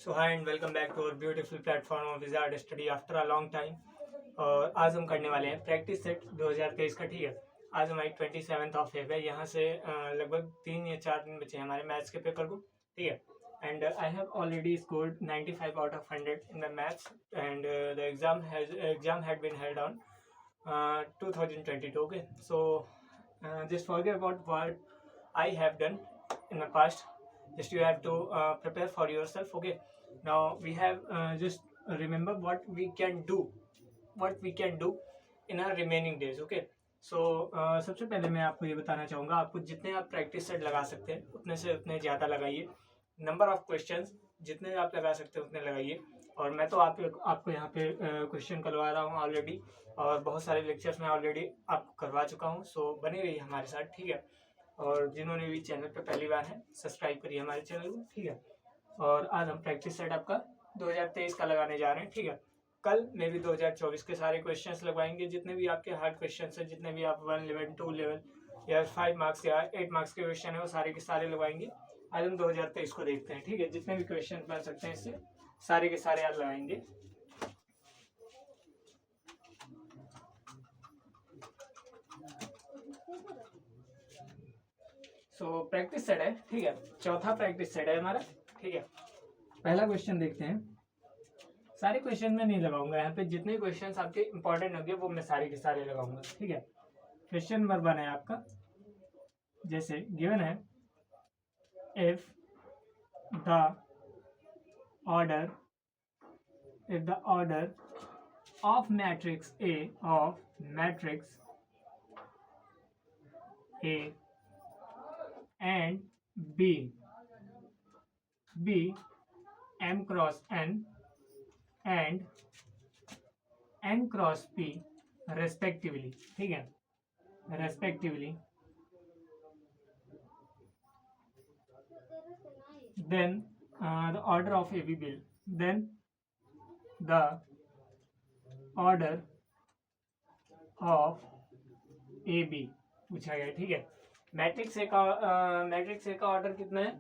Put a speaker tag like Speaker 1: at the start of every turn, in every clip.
Speaker 1: So hi and welcome back to our beautiful platform of wizard study after a long time. और आज हम करने वाले हैं प्रैक्टिस सेट 2023 का। ठीक है, आज हमारी 27th ऑफ फेब है। यहाँ से लगभग 3 या 4 दिन बचे हैं हमारे मैथ्स के पेपर को। ठीक है, and I have already scored 95 out of 100 in the maths and the exam had been held on 2022. Okay, so just forget about what I have done in the past. Just you have to prepare for yourself. Okay, now we have just remember what we can do in our remaining days. Okay, so सबसे पहले मैं आपको ये बताना चाहूँगा, आपको जितने आप प्रैक्टिस सेट लगा सकते हैं उतने से उतने ज़्यादा लगाइए। नंबर ऑफ क्वेश्चंस जितने आप लगा सकते हैं उतने लगाइए। और मैं तो आपको यहाँ पे क्वेश्चन करवा रहा हूँ ऑलरेडी, और बहुत सारे लेक्चर्स मैं ऑलरेडी आपको करवा चुका हूँ। सो बने रहिए हमारे साथ। ठीक है, और जिन्होंने भी चैनल पे पहली बार है सब्सक्राइब करिए हमारे चैनल को। ठीक है, और आज हम प्रैक्टिस सेट आपका 2023 का लगाने जा रहे हैं। ठीक है, कल में भी 2024 के सारे क्वेश्चंस लगवाएंगे। जितने भी आपके हार्ड क्वेश्चंस हैं, जितने भी आप 1 लेवल 2 लेवल या 5 मार्क्स या 8 मार्क्स के क्वेश्चन है, वो सारे के सारे लगवाएंगे। आज हम 2023 को देखते हैं। ठीक है, जितने भी क्वेश्चन बन सकते हैं इससे सारे के सारे आज लगाएंगे। सो प्रैक्टिस सेट है। ठीक है, चौथा प्रैक्टिस सेट है हमारा। ठीक है, पहला क्वेश्चन देखते हैं। सारे क्वेश्चन में नहीं लगाऊंगा, यहाँ पे जितने क्वेश्चंस आपके इंपॉर्टेंट होंगे वो मैं सारे के सारे लगाऊंगा। ठीक है, क्वेश्चन नंबर 1 है आपका, जैसे गिवन है if the order of matrix A and B M cross N and N cross P respectively. ठीक है, respectively, then the order of AB will, then the order of AB पूछा गया। ठीक है, मैट्रिक्स ए का order कितना है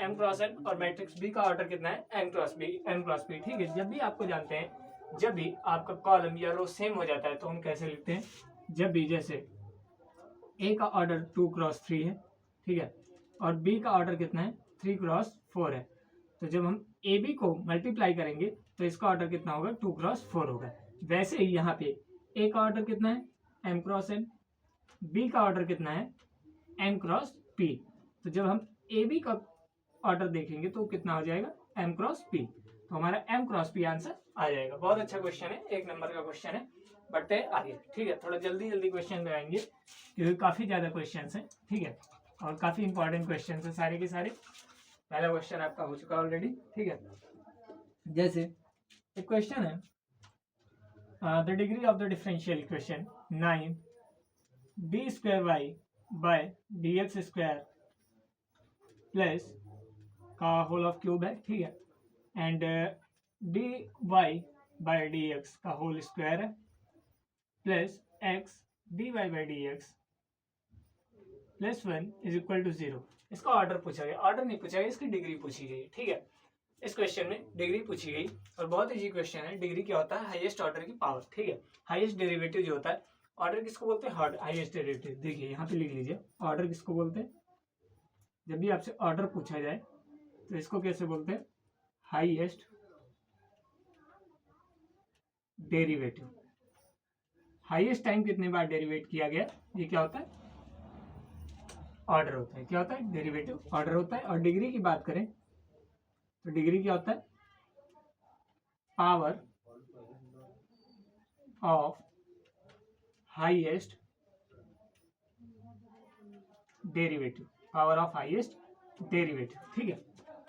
Speaker 1: m cross n, और मैट्रिक्स बी का ऑर्डर कितना है m क्रॉस p। ठीक है, जब भी आपको जानते हैं, जब भी आपका कॉलम या रो सेम हो जाता है तो हम कैसे लिखते हैं, जब भी जैसे a का ऑर्डर 2 क्रॉस 3 है। ठीक है, और b का ऑर्डर कितना है 3 क्रॉस 4 है, तो जब हम ab को मल्टीप्लाई करेंगे तो इसका ऑर्डर कितना होगा 2 क्रॉस 4 होगा। वैसे ही यहाँ पे a का ऑर्डर कितना है m क्रॉस n, b का ऑर्डर कितना है m क्रॉस p, तो जब हम ए बी का ऑर्डर देखेंगे तो कितना हो जाएगा m क्रॉस p, तो हमारा m क्रॉस p आंसर आ जाएगा। बहुत अच्छा क्वेश्चन है, 1 नंबर का क्वेश्चन है, बढ़ते आगे। ठीक है, थोड़ा जल्दी क्वेश्चन लगाएंगे क्योंकि काफी ज्यादा क्वेश्चन है। ठीक है, और काफी इंपॉर्टेंट क्वेश्चन है सारे के सारे। पहला क्वेश्चन आपका हो चुका ऑलरेडी। ठीक है, जैसे एक क्वेश्चन है, the degree of the differential equation 9 d square Y by dx square plus का होल ऑफ क्यूब है। ठीक है, एंड dy बाय dx का होल स्क्वायर है plus x dy by dx plus 1 is equal to 0। इसका order पूछा गया, order नहीं पूछा गया, इसकी डिग्री पूछी गई। ठीक है, इस क्वेश्चन में डिग्री पूछी गई, और बहुत इजी क्वेश्चन है। डिग्री क्या होता है, हाईएस्ट ऑर्डर की पावर। ठीक है, हाईएस्ट डेरिवेटिव जो होता है, ऑर्डर किसको बोलते हैं, हाईएस्ट डेरिवेटिव। देखिए यहाँ पे लिख लीजिए, ऑर्डर किसको बोलते हैं, जब भी आपसे ऑर्डर पूछा जाए तो इसको कैसे बोलते हैं, हाईएस्ट डेरिवेटिव। हाईएस्ट टाइम कितने बार डेरिवेट किया गया, ये क्या होता है, ऑर्डर होता है। क्या होता है, डेरिवेटिव, ऑर्डर होता है। और डिग्री की बात करें तो डिग्री क्या होता है, power of highest derivative, power of highest derivative. ठीक है,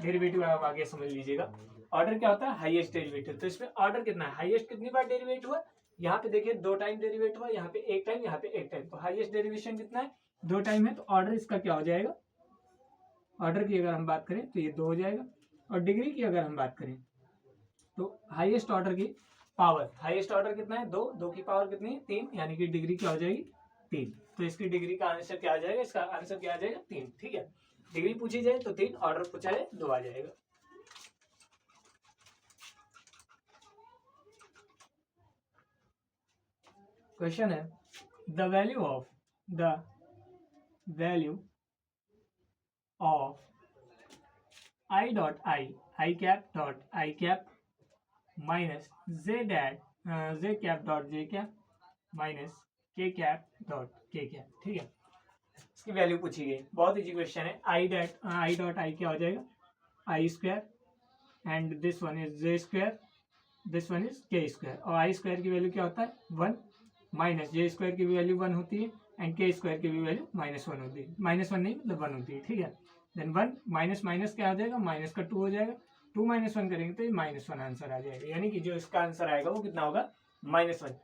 Speaker 1: डेरिवेटिव आप आगे समझ लीजिएगा। ऑर्डर क्या होता है, हाईएस्ट डेरिवेटिव। तो इसमें ऑर्डर कितना है, हाईएस्ट कितनी बार डेरिवेट हुआ, यहाँ पे देखिए 2 टाइम डेरिवेट हुआ, यहाँ पे 1 टाइम, यहाँ पे 1 टाइम, तो हाईएस्ट डेरिवेशन कितना है 2 टाइम है, तो ऑर्डर इसका क्या हो जाएगा, ऑर्डर की अगर हम बात करें तो ये 2 हो जाएगा। और डिग्री की अगर हम बात करें तो हाईएस्ट ऑर्डर की पावर, हाईएस्ट ऑर्डर कितना है 2, 2 की पावर कितनी है 3, यानी कि डिग्री क्या हो जाएगी 3। तो इसकी डिग्री का आंसर क्या आ जाएगा, इसका आंसर क्या आ जाएगा 3। ठीक है, डिग्री पूछी जाए तो 3, ऑर्डर पूछा जाए 2 आ जाएगा। क्वेश्चन है the value of I dot I cap minus j cap dot J cap minus के कैप डॉट के कैप। ठीक है, इसकी वैल्यू पूछी गई, बहुत इजी क्वेश्चन है। आई डॉट आई क्या हो जाएगा, I square, and this one is J square, this one is K square. और आई स्क्वायर की वैल्यू क्या होता है 1, माइनस जे स्क्वायर की भी वैल्यू 1 होती है, एंड के स्क्वायर की भी वैल्यू -1 होती है। -1 नहीं मतलब 1 होती है। ठीक है, देन 1 माइनस माइनस क्या हो जाएगा, माइनस का 2 हो जाएगा, 2 -1 करेंगे तो ये -1 आंसर आ जाएगा, यानी कि जो इसका आंसर आएगा वो कितना होगा -1।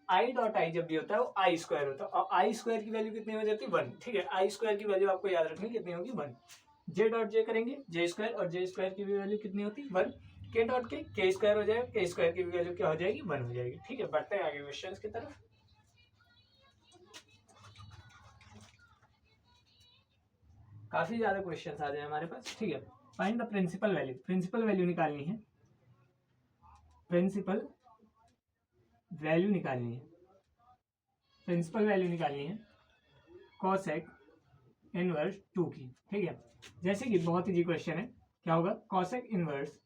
Speaker 1: आई डॉट आई जब भी होता है वो आई स्क्वायर होता है, और आई स्क्वायर की वैल्यू कितनी हो जाती है 1। ठीक है, आई स्क्वायर की वैल्यू आपको याद रखनी कितनी होगी 1। जे डॉट जे करेंगे जे स्क्वायर, और जे स्क्वायर की भी वैल्यू कितनी होती है 1। के डॉट के स्क्वायर हो जाएगा, के स्क्वायर की भी वैल्यू क्या हो जाएगी 1 हो जाएगी। ठीक है, बढ़ते हैं आगे क्वेश्चन की तरफ। काफी ज्यादा क्वेश्चन आ जाए हमारे पास। ठीक है, फाइंड द प्रिंसिपल वैल्यू निकालनी है, प्रिंसिपल वैल्यू निकालनी है कॉसेक इनवर्स 2 की। ठीक है, जैसे कि बहुत इजी क्वेश्चन है, क्या होगा कॉसेक इनवर्स,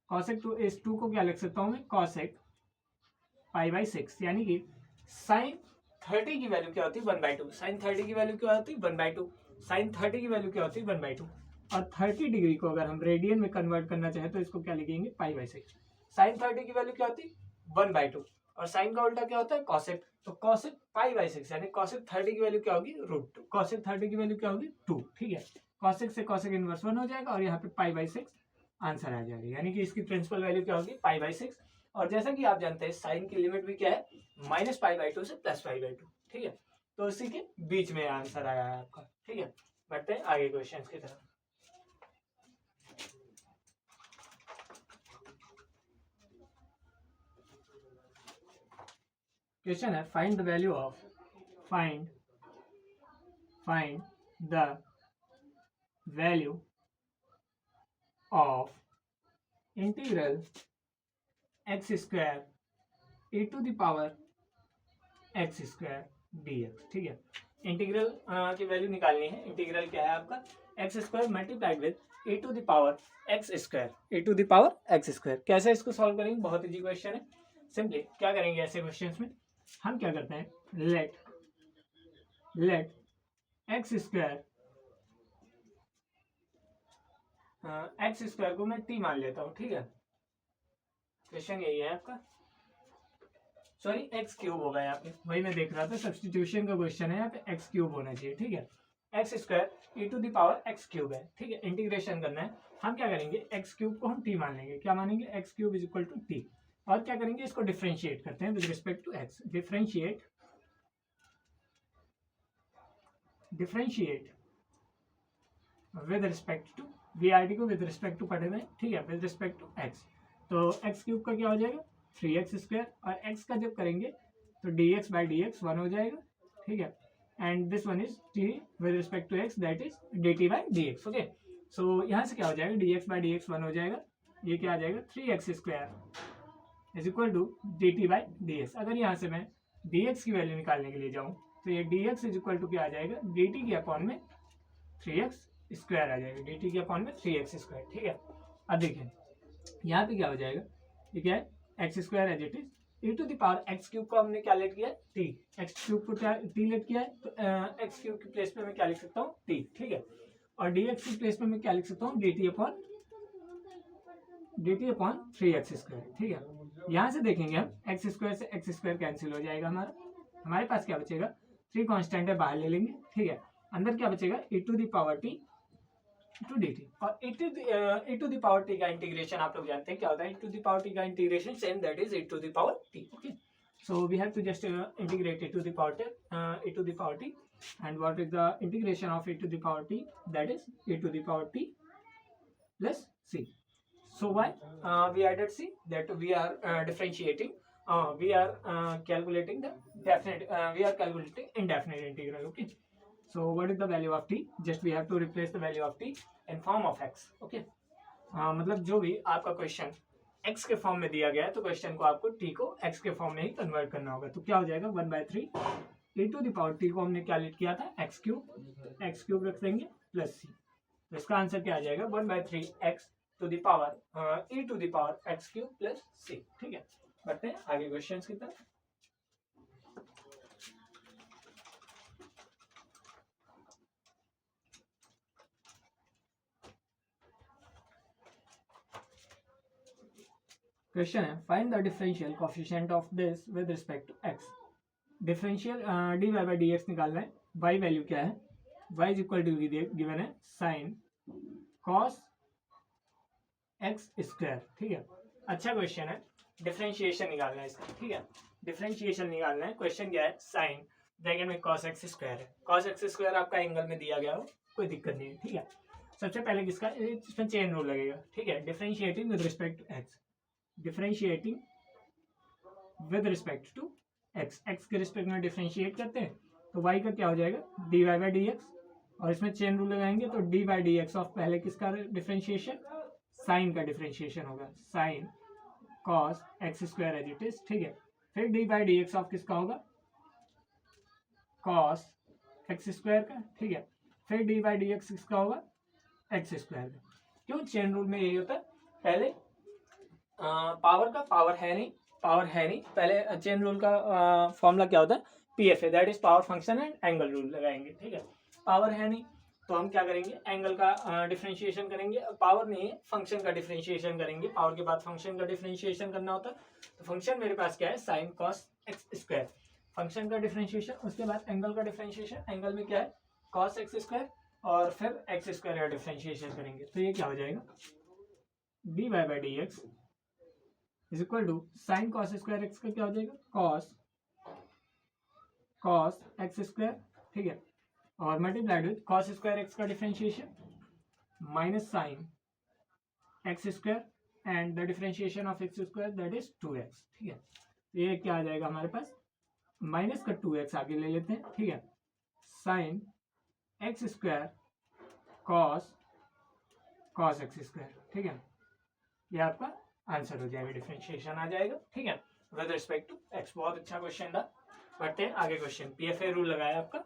Speaker 1: कॉसेक 2 इस 2 को क्या लिख सकता हूं मैं, कॉसेक π/6, यानी कि साइन 30 की वैल्यू क्या होती है 1/2, साइन 30 की वैल्यू क्या होती है 1/2, साइन 30 की वैल्यू क्या होती है 1/2। और 30 डिग्री को अगर हम रेडियन में कन्वर्ट करना चाहे तो इसको क्या लिखेंगे π/6। साइन 30 की वैल्यू क्या होती है 1/2, और साइन का उल्टा क्या होता है कॉसेक, तो कॉसेक π/6 यानी कॉसेक 30 की वैल्यू क्या होगी √2, कॉसेक 30 की वैल्यू क्या होगी 2। ठीक है, कॉसेक से कॉसेक इनवर्स 1 हो जाएगा, और यहाँ पे π/6 आंसर आ जाएगा, यानी कि इसकी प्रिंसिपल वैल्यू क्या होगी π/6। और जैसा कि आप जानते हैं साइन की लिमिट भी क्या है -π/2 से +π/2। ठीक है, तो इसी के बीच में आंसर आया है आपका। ठीक है, बढ़ते हैं आगे क्वेश्चन की तरफ। क्वेश्चन है find the value of integral x² e⁻x² dx। ठीक है, इंटीग्रल की वैल्यू निकालनी है। इंटीग्रल क्या है आपका x² मल्टीप्लाइड विद e⁻x²। कैसे इसको सॉल्व करेंगे, बहुत इजी क्वेश्चन है। सिंपली क्या करेंगे ऐसे क्वेश्चंस में, हम क्या करते हैं लेट x² को मैं t मान लेता हूँ। ठीक है, क्वेश्चन यही है आपका, सॉरी x³ होगा यहाँ पे, वही मैं देख रहा था, सब्स्टिट्यूशन का क्वेश्चन है, यहाँ पे x³ होना चाहिए। ठीक है, x² e⁻x³ है। ठीक है, इंटीग्रेशन करना है, हम क्या करेंगे x³ को हम t मान लेंगे, क्या मानेंगे x³ = t, और क्या करेंगे इसको डिफरेंशिएट करते हैं with respect to x, differentiate with respect to, VRT को विद रिस्पेक्ट टू पढ़े हुए। ठीक है, विद रिस्पेक्ट टू x, तो x³ का क्या हो जाएगा 3x², और x का जब करेंगे तो dx/dx 1 हो जाएगा। ठीक है, and this one is t with respect to x, that is dt/dx। Okay, so यहाँ से क्या हो जाएगा dx/dx 1 हो जाएगा, ये क्या आ जाएगा 3x² = dt/dx। अगर यहाँ से मैं dx की वैल्यू निकालने के लिए जाऊँ तो ये dx = क्या आ जाएगा dt के अपॉन में 3x² आ जाएगा, dt के अपॉन में 3x²। ठीक है, अब देखिए यहाँ पे क्या हो जाएगा, ये क्या है x² as it is e⁻x³ को हमने क्या लेट किया है t, x³ को क्या t लेट किया है, तो x³ की प्लेस पे मैं क्या लिख सकता हूँ t। ठीक है, और dx की प्लेस पे मैं क्या लिख सकता हूँ dt अपॉन 3x²। ठीक है, यहाँ से देखेंगे हम x² से x² कैंसिल हो जाएगा, हमारे पास क्या बचेगा 3 कांस्टेंट है, बाहर ले लेंगे। ठीक है, अंदर क्या बचेगा e⁻t टू dt, और e⁻t का इंटीग्रेशन आप लोग जानते हैं क्या होता है, e⁻t का integration same, that is e⁻t। Okay, so we have to just integrate e⁻t, and what is the integration of e⁻t, that is e⁻t plus c. So why we added c, that we are differentiating, we are calculating the definite, we are calculating indefinite integral. Okay, so what is the value of t, just we have to replace the value of t in form of x. Okay, मतलब जो भी आपका question x के form में दिया गया है तो क्वेश्चन को आपको टी को एक्स के फॉर्म में ही कन्वर्ट करना होगा। तो क्या हो जाएगा 1/3 e to the power t को हमने क्या लिख किया था एक्स क्यूब रख देंगे प्लस सी। तो इसका आंसर क्या आ जाएगा 1/3 X to the power e to the power X cube plus C. ठीक है, बढ़ते हैं आगे क्वेश्चन की तरफ। क्वेश्चन है find the differential coefficient of this with respect to x. Differential d y by D x निकालना है। वाई वैल्यू क्या है, y is equal to given है साइन कॉस एक्स स्क्वायर। ठीक है, अच्छा क्वेश्चन है, डिफरेंशिएशन निकालना है इसका। ठीक है, डिफरेंशिएशन निकालना है। क्वेश्चन क्या है, साइन ब्रैकेट में कॉस एक्स स्क्वायर है। कॉस एक्स स्क्वायर आपका एंगल में दिया गया हो, कोई दिक्कत नहीं है। ठीक है, सबसे पहले किसका, इसमें चेन रूल लगेगा। ठीक है, differentiating with respect to x, differentiating with respect to x, x के रिस्पेक्ट में डिफरेंशिएट करते हैं तो वाई का क्या हो जाएगा d y by D x, और इसमें चेन रूल लगाएंगे तो d by D x of पहले किसका डिफरेंशिएशन, साइन का डिफरेंशिएशन होगा, sine cos x square as it is. ठीक है, फिर d by D x of किसका होगा, कॉस एक्स स्क्वायर का। ठीक है, फिर डी बाई डी एक्स किसका होगा, एक्स स्क्वायर का। क्यों, चेन रूल में यही होता है, पहले पावर का पावर है नहीं, पहले चेन रूल का फॉर्मूला क्या होता है, PFA that is power function and angle rule लगाएंगे। ठीक है, पावर है नहीं तो हम क्या करेंगे, एंगल का डिफरेंशिएशन करेंगे। पावर नहीं है, फंक्शन का डिफरेंशिएशन करेंगे। पावर के बाद फंक्शन का डिफरेंशिएशन करना होता है। तो फंक्शन मेरे पास क्या है, sine cos x square, function का डिफरेंशिएशन। उसके बाद एंगल का डिफरेंशिएशन, एंगल में क्या है कॉस एक्स स्क्वायर, और फिर एक्स स्क्वायर का डिफरेंशिएशन करेंगे। तो ये क्या हो जाएगा, d y by D x is equal to sine cos square x का क्या हो जाएगा, कॉस एक्स स्क्वायर। ठीक है, और multiplied with cos square x का differentiation minus sine X square and the differentiation of X square that is 2x। ठीक है, ये क्या आ जाएगा हमारे पास, माइनस का 2x आगे ले लेते हैं। ठीक है, sign X square cos x square. ठीक है, ये आपका आंसर हो जाएगा, डिफरेंशिएशन आ जाएगा। ठीक है, विद रिस्पेक्ट टू एक्स। बहुत अच्छा क्वेश्चन था, बढ़ते हैं आगे क्वेश्चन। PFA रूल लगाया आपका।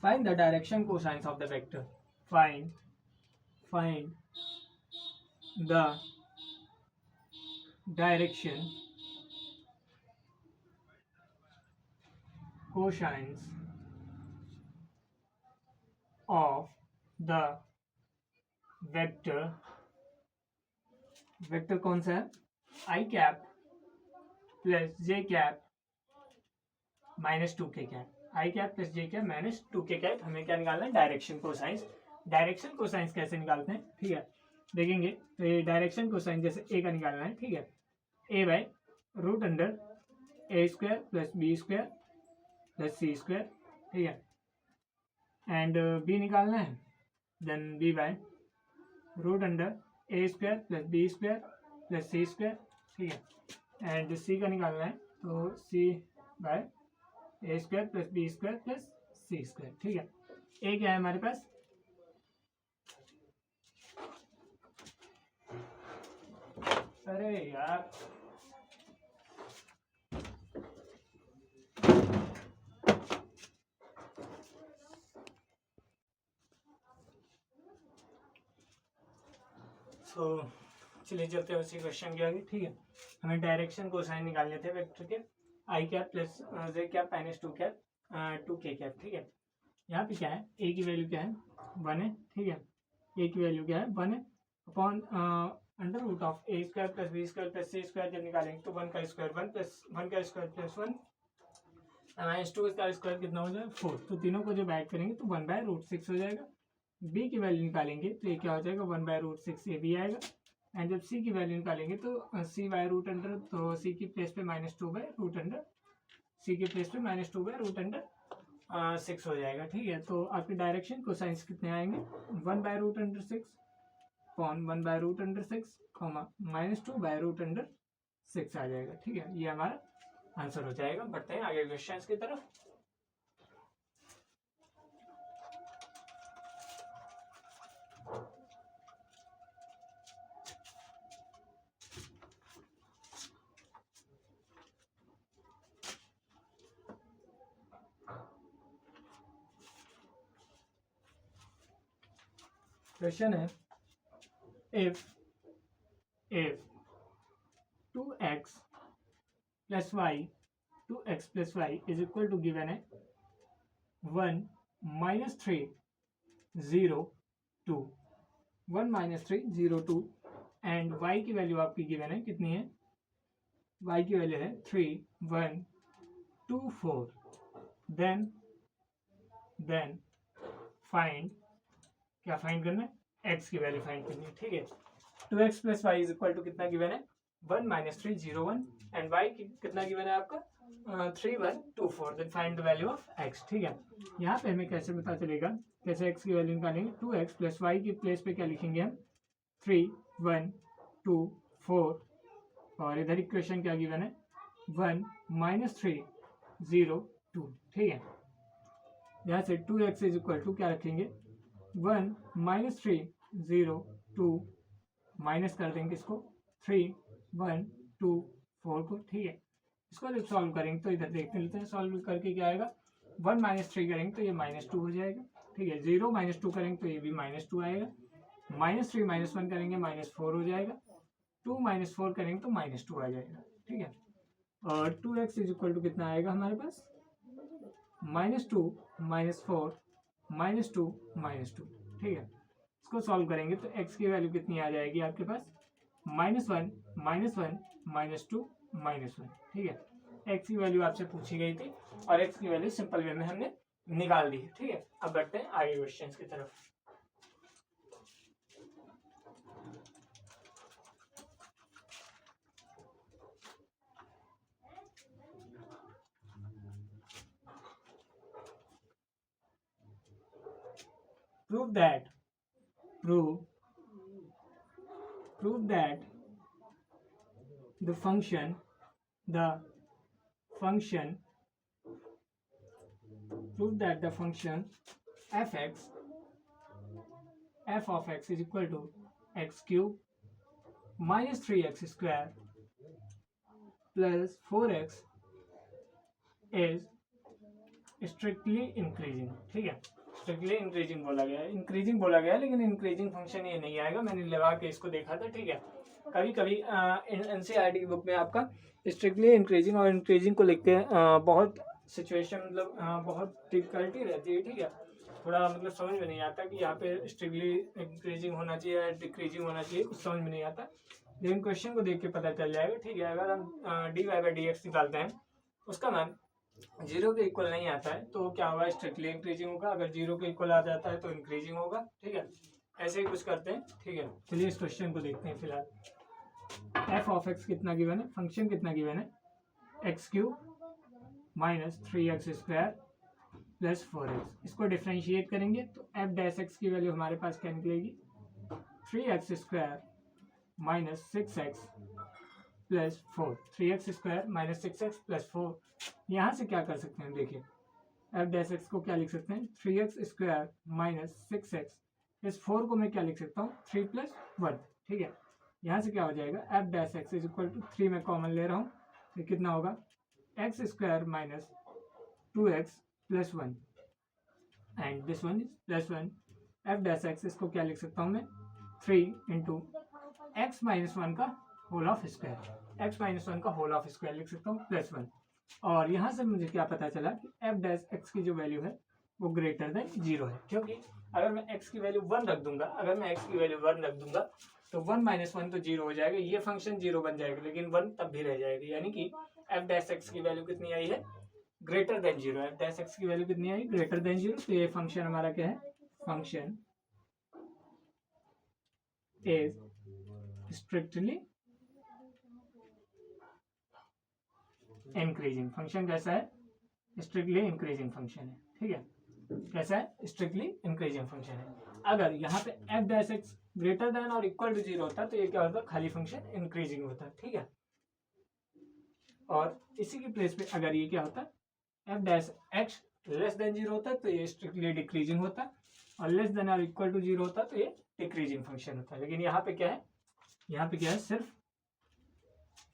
Speaker 1: Find the direction cosines of the vector. Find the direction cosines of the vector. Vector कौन सा है, आई cap plus J cap minus 2k cap, आई cap plus J cap minus 2k cap. हमें क्या निकालना है, direction cosines. Direction cosines कैसे निकालते हैं, ठीक है, देखेंगे तो ये डायरेक्शन कोसाइन जैसे ए का निकालना है। ठीक है, A by root under A square plus B square plus C square. ठीक है, एंड बी निकालना है, then B by root under A square plus B square plus C square. ठीक है, एंड सी का निकालना है तो C by A square plus B square plus C square. ठीक है, ए क्या है हमारे पास, अरे यार तो चलिए चलते हैं उसी क्वेश्चन के आगे। ठीक है, हमें डायरेक्शन कोसाइन निकालने थे वेक्टर के, I cap plus J cap minus 2 cap 2k cap. ठीक है, यहाँ पे क्या है, ए की वैल्यू क्या है 1 है। ठीक है, ए की वैल्यू क्या है 1 है, upon under root of a square plus B square plus C square जब निकालेंगे तो 1 का स्क्वायर 1 प्लस 1 का स्क्वायर प्लस 1 माइनस 2 का स्क्वायर कितना हो जाएगा 4। तो तीनों को जब ऐड करेंगे तो 1/√6 हो जाएगा। बी की वैल्यू निकालेंगे तो ये क्या हो जाएगा 1/√6 ये भी आएगा। एंड जब सी की वैल्यू निकालेंगे तो सी बाय रूट अंडर, तो सी की प्लेस पे -2/√अंडर, सी के प्लेस पे -2/√6 हो जाएगा। ठीक है, तो आपके डायरेक्शन कोसाइंस कितने आएंगे 1/√6 अपॉन 1/√6 -2/√6 आ जाएगा। ठीक है, ये हमारा आंसर हो जाएगा। बढ़ते हैं आगे क्वेश्चन की तरफ। क्वेश्चन है if 2x plus y 2x plus y is equal to given है 1 minus 3 0 2 1 minus 3 0 2 एंड y की वैल्यू आपकी गिवन है कितनी है, y की वैल्यू है 3 1 2 4 देन फाइंड, क्या फाइंड करना है, x की वैल्यू फाइंड करनी है, ठीक है। 2x plus y is equal to कितना गिवन है 1 माइनस 3 0 1 एंड y कितना गिवन है आपका 3 1 2 4 then find the value of x, ठीक है। यहाँ पे हमें कैसे पता चलेगा, कैसे x की वैल्यू निकालेंगे, 2x प्लस वाई की प्लेस पे क्या लिखेंगे हम 3 1 2 4 और इधर इक्वेशन क्या गिवन है 1 माइनस 3 0 2, ठीक है। यहाँ से 2x इज इक्वल टू क्या रखेंगे 1 माइनस 3 0 2 माइनस कर देंगे इसको 3 1 2 4 को, ठीक है। इसको जब सॉल्व करेंगे तो इधर देखते लेते हैं, सॉल्व करके क्या आएगा 1 माइनस 3 करेंगे तो ये माइनस 2 हो जाएगा, ठीक है। 0 माइनस 2 करेंगे तो ये भी माइनस 2 आएगा, माइनस 3 माइनस 1 करेंगे माइनस 4 हो जाएगा, 2 माइनस 4 करेंगे तो माइनस 2 आ जाएगा, ठीक है। और 2x इज इक्वल टू कितना आएगा हमारे पास माइनस 2 माइनस 4 माइनस 2 माइनस 2, ठीक है। इसको सॉल्व करेंगे तो x की वैल्यू कितनी आ जाएगी आपके पास माइनस 1 माइनस 1 माइनस 2 माइनस 1, ठीक है। x की वैल्यू आपसे पूछी गई थी और x की वैल्यू सिंपल वे में हमने निकाल दी है, ठीक है। अब बढ़ते हैं आगे क्वेश्चन की तरफ। prove that the function f of x is equal to x cube minus 3x square plus 4x is strictly increasing, ठीक है। स्ट्रिक्टली इंक्रीजिंग बोला गया है, इंक्रीजिंग बोला गया है लेकिन इंक्रीजिंग फंक्शन ये नहीं आएगा, मैंने लगा के इसको देखा था, ठीक है। कभी कभी एनसीईआरटी की बुक में आपका स्ट्रिक्टली इंक्रीजिंग और इंक्रीजिंग को लिख के बहुत सिचुएशन मतलब बहुत डिफिकल्टी रहती है, ठीक है। थोड़ा मतलब समझ में नहीं आता कि यहाँ पे स्ट्रिक्टली इंक्रीजिंग होना चाहिए या डिक्रीजिंग होना चाहिए, कुछ समझ में नहीं आता, लेकिन क्वेश्चन को देख के पता चल जाएगा, ठीक है। अगर हम dy बाई डी एक्स निकालते हैं उसका मान 0 के इक्वल नहीं आता है तो क्या होगा स्ट्रिक्टली इंक्रीजिंग होगा, अगर 0 के इक्वल आ जाता है तो इंक्रीजिंग होगा, ठीक है। ऐसे ही कुछ करते हैं, ठीक है। चलिए इस क्वेश्चन को देखते हैं फिलहाल। f ऑफ x कितना गिवन है, फंक्शन कितना गिवन है x cube minus 3x square plus 4x, इसको डिफ्रेंशिएट करेंगे तो f डैश x की वैल्यू हमारे पास क्या निकलेगी 3x square minus 6x plus 4, 3x square minus 6x plus 4। यहाँ से क्या कर सकते हैं, देखिए f डैश x को क्या लिख सकते हैं 3x स्क्वायर माइनस 6x इस 4 को मैं क्या लिख सकता हूँ 3 प्लस 1, ठीक है। यहाँ से क्या हो जाएगा f dash x is equal to 3 में कॉमन ले रहा हूँ तो कितना होगा x square minus 2x plus 1 and this one is plus 1, f dash x इसको क्या लिख सकता हूँ मैं 3 इंटू x माइनस 1 का whole of square, x minus 1 का होल ऑफ स्क्वायर लिख सकता हूँ प्लस 1। और यहाँ से मुझे क्या पता चला कि f डैश x की जो वैल्यू है वो ग्रेटर देन 0 है, क्योंकि अगर मैं x की वैल्यू 1 रख दूंगा, अगर मैं x की वैल्यू 1 रख दूंगा तो 1 माइनस 1 तो 0 हो जाएगा, ये फंक्शन 0 बन जाएगा, लेकिन 1 तब भी रह जाएगी, यानी कि f डैश x की वैल्यू कितनी आई है greater than 0, f dash x की वैल्यू कितनी आई ग्रेटर देन 0, तो ये फंक्शन हमारा क्या है function is strictly increasing, function कैसा है स्ट्रिक्टली इंक्रीजिंग फंक्शन है, ठीक है। कैसा है स्ट्रिक्टली इंक्रीजिंग फंक्शन है। अगर यहाँ पे f dash x greater than और इक्वल टू 0 होता तो ये क्या होता खाली फंक्शन इंक्रीजिंग होता, ठीक है। और इसी की प्लेस पे अगर ये क्या होता f dash x less than 0 होता तो ये स्ट्रिक्टली डिक्रीजिंग होता, और लेस देन और इक्वल टू 0 होता तो ये डिक्रीजिंग फंक्शन होता। लेकिन यहाँ पे क्या है, यहाँ पे क्या है सिर्फ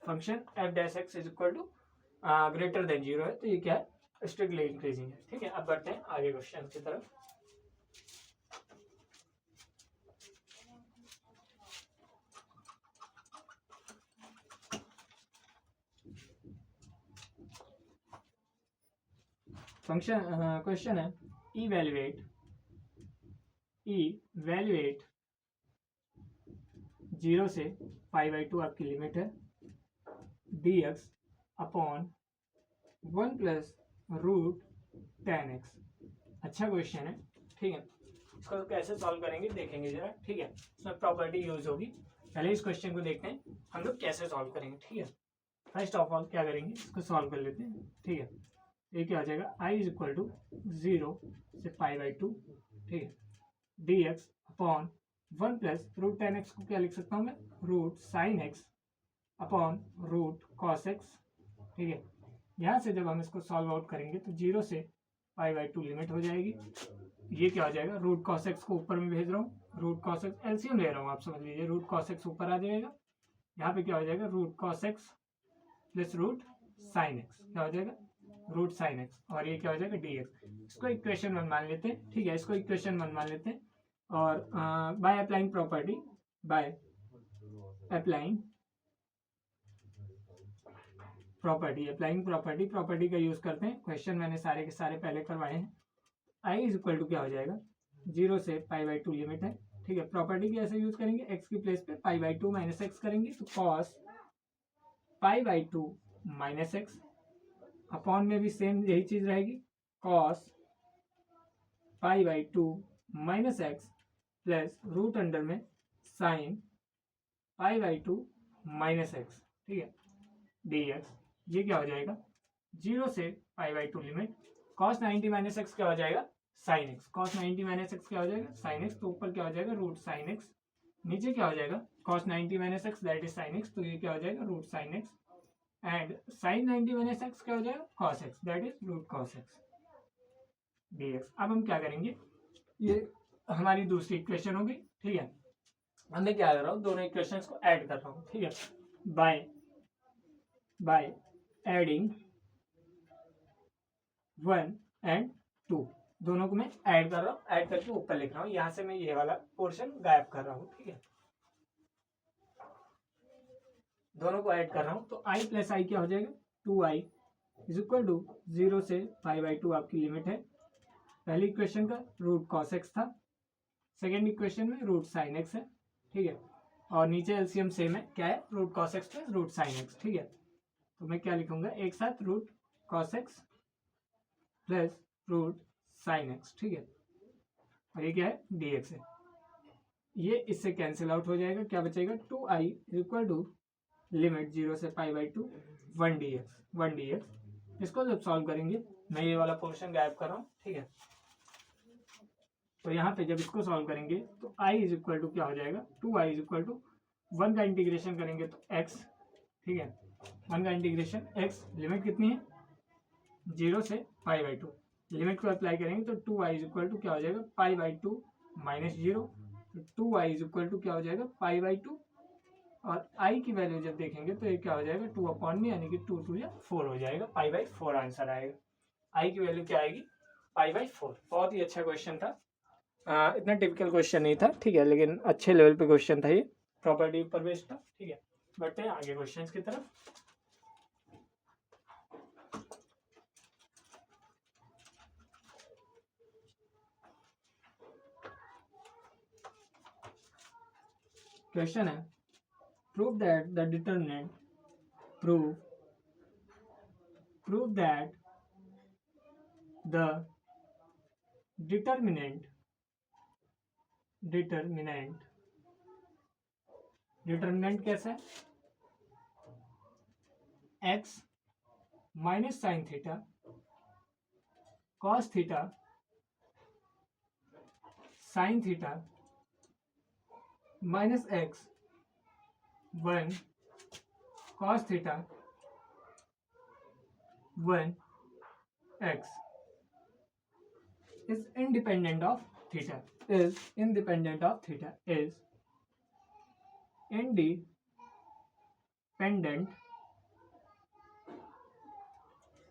Speaker 1: function f dash x is equal to greater than 0 है, तो ये क्या है स्ट्रिक्टली इंक्रीजिंग है, ठीक है। अब बढ़ते हैं आगे क्वेश्चन की तरफ। फंक्शन क्वेश्चन है इवैल्यूएट 0 से π/2 आपकी लिमिट है dx upon 1 plus root 10x। अच्छा क्वेश्चन है, ठीक है। इसको कैसे सॉल्व करेंगे देखेंगे जरा, ठीक है। इसमें प्रॉपर्टी यूज होगी। पहले इस क्वेश्चन को देखते हैं हम लोग कैसे सॉल्व करेंगे, ठीक है। फर्स्ट ऑफ ऑल क्या करेंगे, इसको सॉल्व कर लेते हैं, ठीक है। ये क्या हो जाएगा, i इज इक्वल टू 0 से π/2, ठीक है, dx upon 1 plus root 10x को क्या लिख सकता हूँ मैं, root sine x upon root cos x, ठीक है। यहाँ से जब हम इसको सॉल्व आउट करेंगे तो 0 से π/2 लिमिट हो जाएगी। ये क्या हो जाएगा, रूट कॉस एक्स को ऊपर में भेज रहा हूँ, रूट कॉस एक्स एलसीएम ले रहा हूँ, आप समझ लीजिए, रूट कॉस एक्स ऊपर आ जाएगा। यहाँ पे क्या हो जाएगा, root cos x plus root sine x, क्या हो जाएगा, रूट साइन एक्स, और ये क्या हो जाएगा dx। इसको इक्वेशन 1 मान लेते हैं, ठीक है। इसको इक्वेशन 1 मान लेते हैं और बाय अप्लाइंग प्रॉपर्टी प्रॉपर्टी का यूज करते हैं। क्वेश्चन मैंने सारे के सारे पहले करवाए हैं। i इज इक्वल टू क्या हो जाएगा, 0 से π/2 लिमिट है, ठीक है। प्रॉपर्टी कैसे यूज करेंगे, x की प्लेस पे π/2 माइनस एक्स करेंगे, तो cos π/2 माइनस एक्स, अपॉन में भी सेम यही चीज रहेगी, cos π/2 minus X plus root under में साइन π/2 माइनस एक्स, ठीक है, dx। ये क्या हो जाएगा, 0 से π/2 लिमिट, cos 90 माइनस एक्स क्या हो जाएगा, sine x, cos 90 minus x क्या हो जाएगा, साइन एक्स, तो ऊपर क्या हो जाएगा, रूट साइन एक्स, नीचे क्या हो जाएगा, cos 90 minus x that is sine x, तो ये क्या हो जाएगा, root sine x, and sine 90 minus x क्या हो जाएगा, cos x that is root cos x dx। अब हम क्या करेंगे, ये हमारी दूसरी इक्वेशन होगी, ठीक है। मैं क्या कर रहा हूँ, दोनों इक्वेशंस को ऐड कर रहा हूँ, ठीक है, बाय एडिंग 1 एंड 2, दोनों को मैं ऐड कर रहा हूँ, ऐड करके ऊपर लिख रहा हूँ। यहाँ से मैं ये वाला पोर्शन गायब कर रहा हूँ, ठीक है, दोनों को ऐड कर रहा हूँ। तो i प्लस आई क्या हो जाएगा, 2i इज इक्वल टू 0 से π/2 आपकी लिमिट है। पहली इक्वेशन का रूट कॉस एक्स था, सेकेंड इक्वेशन में रूट साइन एक्स है, ठीक है, और नीचे एलसीएम सेम है, क्या है, root cos x plus root sine x, ठीक है। तो मैं क्या लिखूंगा, एक साथ root cos x plus root sine x, ठीक है, और ये क्या है, dx है। ये इससे कैंसिल आउट हो जाएगा, क्या बचेगा, 2i is equal to limit 0 से π/2 1 dx। इसको जब सॉल्व करेंगे, मैं ये वाला पोर्शन गायब कर रहा हूँ, ठीक है। तो यहाँ पे जब इसको सॉल्व करेंगे तो i इज इक्वल टू क्या हो जाएगा, 2i इज इक्वल टू 1 का इंटीग्रेशन करेंगे तो x, ठीक है, 1 का इंटीग्रेशन x, लिमिट कितनी है, 0 से π/2, लिमिट को अप्लाई करेंगे तो 2i इज इक्वल टू क्या हो जाएगा, π/2 माइनस 0, तो 2i इज इक्वल टू क्या हो जाएगा, π/2, और i की वैल्यू जब देखेंगे तो ये क्या हो जाएगा, 2 अपॉन में, यानी कि 2 2 या 4 हो जाएगा, π/4 आंसर आएगा। i की वैल्यू क्या आएगी, π/4। बहुत ही अच्छा क्वेश्चन था, इतना टिपिकल क्वेश्चन नहीं था, ठीक है, लेकिन अच्छे लेवल पे क्वेश्चन था, ये प्रॉपर्टी पर बेस्ड था, ठीक है। बढ़ते हैं आगे क्वेश्चंस की तरफ। क्वेश्चन है, prove that the determinant prove that the determinant कैसा है, x minus sine theta cos theta sine theta minus x 1 cos theta 1 x is independent of theta, is independent of theta, is independent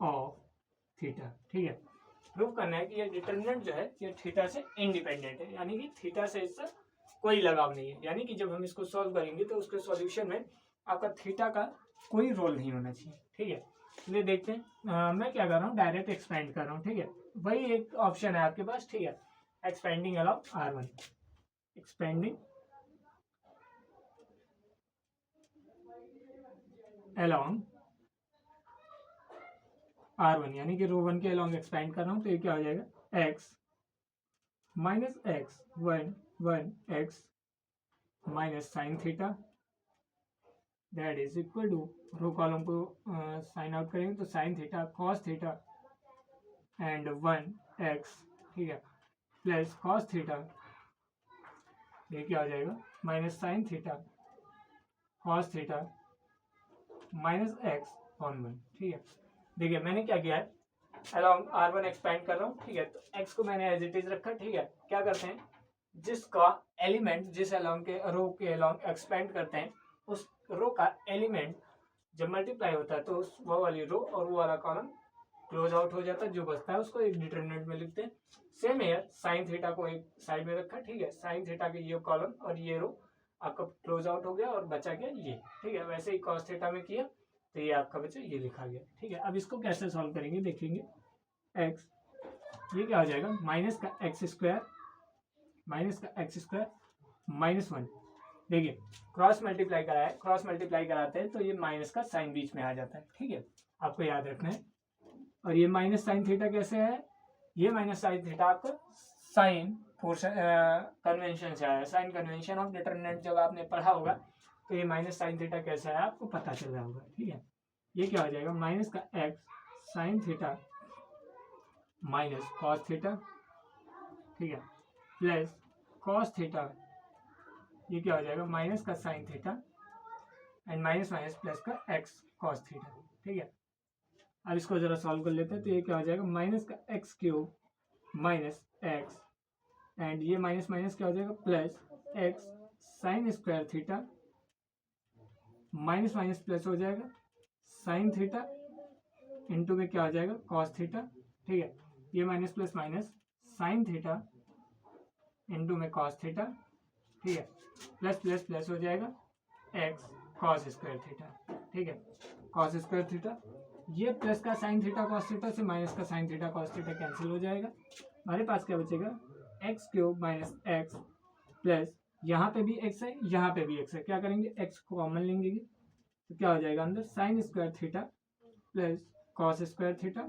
Speaker 1: of theta, ठीक है। Prove करना है कि ये determinant जो है ये थीटा से इंडिपेंडेंट है, यानी कि थीटा से इसका कोई लगाव नहीं है, यानी कि जब हम इसको सॉल्व करेंगे तो उसके सॉल्यूशन में आपका थीटा का कोई रोल नहीं होना चाहिए, ठीक है। चलिए देखते हैं। मैं क्या कर रहा हूँ, डायरेक्ट एक्सपेंड कर रहा हूँ, ठीक है। वही एक ऑप्शन है आपके पास, ठीक है, expanding along R1, expanding along R1, यानी कि रो 1 के अलोंग एक्सपेंड कर रहा हूँ, तो ये क्या हो जाएगा, x minus x 1 x minus sine theta, that is equal to, row column को साइन आउट करेंगे तो sine theta cos theta and 1x, ठीक है, प्लस कॉस थीटा, ये क्या हो जाएगा, minus sine theta cos theta minus x on 1, ठीक है। देखिए मैंने क्या किया है, अलॉन्ग R1 एक्सपेंड कर रहा हूँ, ठीक है, तो x को मैंने एज इट इज रखा, ठीक है। क्या करते हैं, जिसका एलिमेंट जिस अलॉन्ग के रो के अलॉन्ग एक्सपेंड करते हैं, उस रो का एलिमेंट जब मल्टीप्लाई होता है तो उस वो वाली रो और वो वाला कॉलम क्लोज आउट हो जाता है, जो बचता है उसको एक डिटरमिनेंट में लिखते हैं। सेम है, साइन थीटा को एक साइड में रखा, ठीक है, साइन थीटा के ये कॉलम और ये रो आपका क्लोज आउट हो गया और बचा गया ये, ठीक है। वैसे ही कॉस थीटा में किया तो ये आपका बचा, ये लिखा गया, ठीक है। अब इसको कैसे सॉल्व करेंगे देखेंगे, एक्स, ये क्या हो जाएगा, माइनस का एक्स स्क्वायर माइनस 1, देखिए क्रॉस मल्टीप्लाई कराया है, क्रॉस मल्टीप्लाई कराते हैं तो ये माइनस का साइन बीच में आ जाता है, ठीक है, आपको याद रखना है। और ये माइनस साइन थीटा कैसे है, ये माइनस साइन थीटा आपका साइन कन्वेंशन से आया, साइन कन्वेंशन ऑफ डिटरमिनेंट जब आपने पढ़ा होगा तो ये माइनस साइन थीटा कैसा है आपको पता चल रहा होगा, ठीक है। ये क्या हो जाएगा, माइनस का x sine theta minus cos theta, ठीक है, प्लस कॉस थीटा, ये क्या हो जाएगा, माइनस का sine theta and minus minus plus का एक्स कॉस थीटा, ठीक है। अब इसको जरा सॉल्व कर लेते हैं, तो ये क्या हो जाएगा, माइनस का x cube minus x and ये माइनस माइनस क्या हो जाएगा, plus x sine square theta minus minus plus हो जाएगा साइन थीटा इंटू में क्या हो जाएगा, कॉस थीटा, ठीक है। ये minus plus minus sine theta into में कॉस थीटा, ठीक है, प्लस प्लस प्लस हो जाएगा एक्स कॉस स्क्वायर थीटा, ठीक है, कॉस स्क्वायर थीटा, ये प्लस का साइन थीटा कॉस थीटा से माइनस का sign theta cos theta cancel हो जाएगा, हमारे पास क्या बचेगा, x cube minus X plus यहाँ पे भी एक्स है, यहाँ पे भी एक्स है, क्या करेंगे, एक्स को कॉमन लेंगे तो क्या हो जाएगा अंदर, sine square theta plus cos square theta,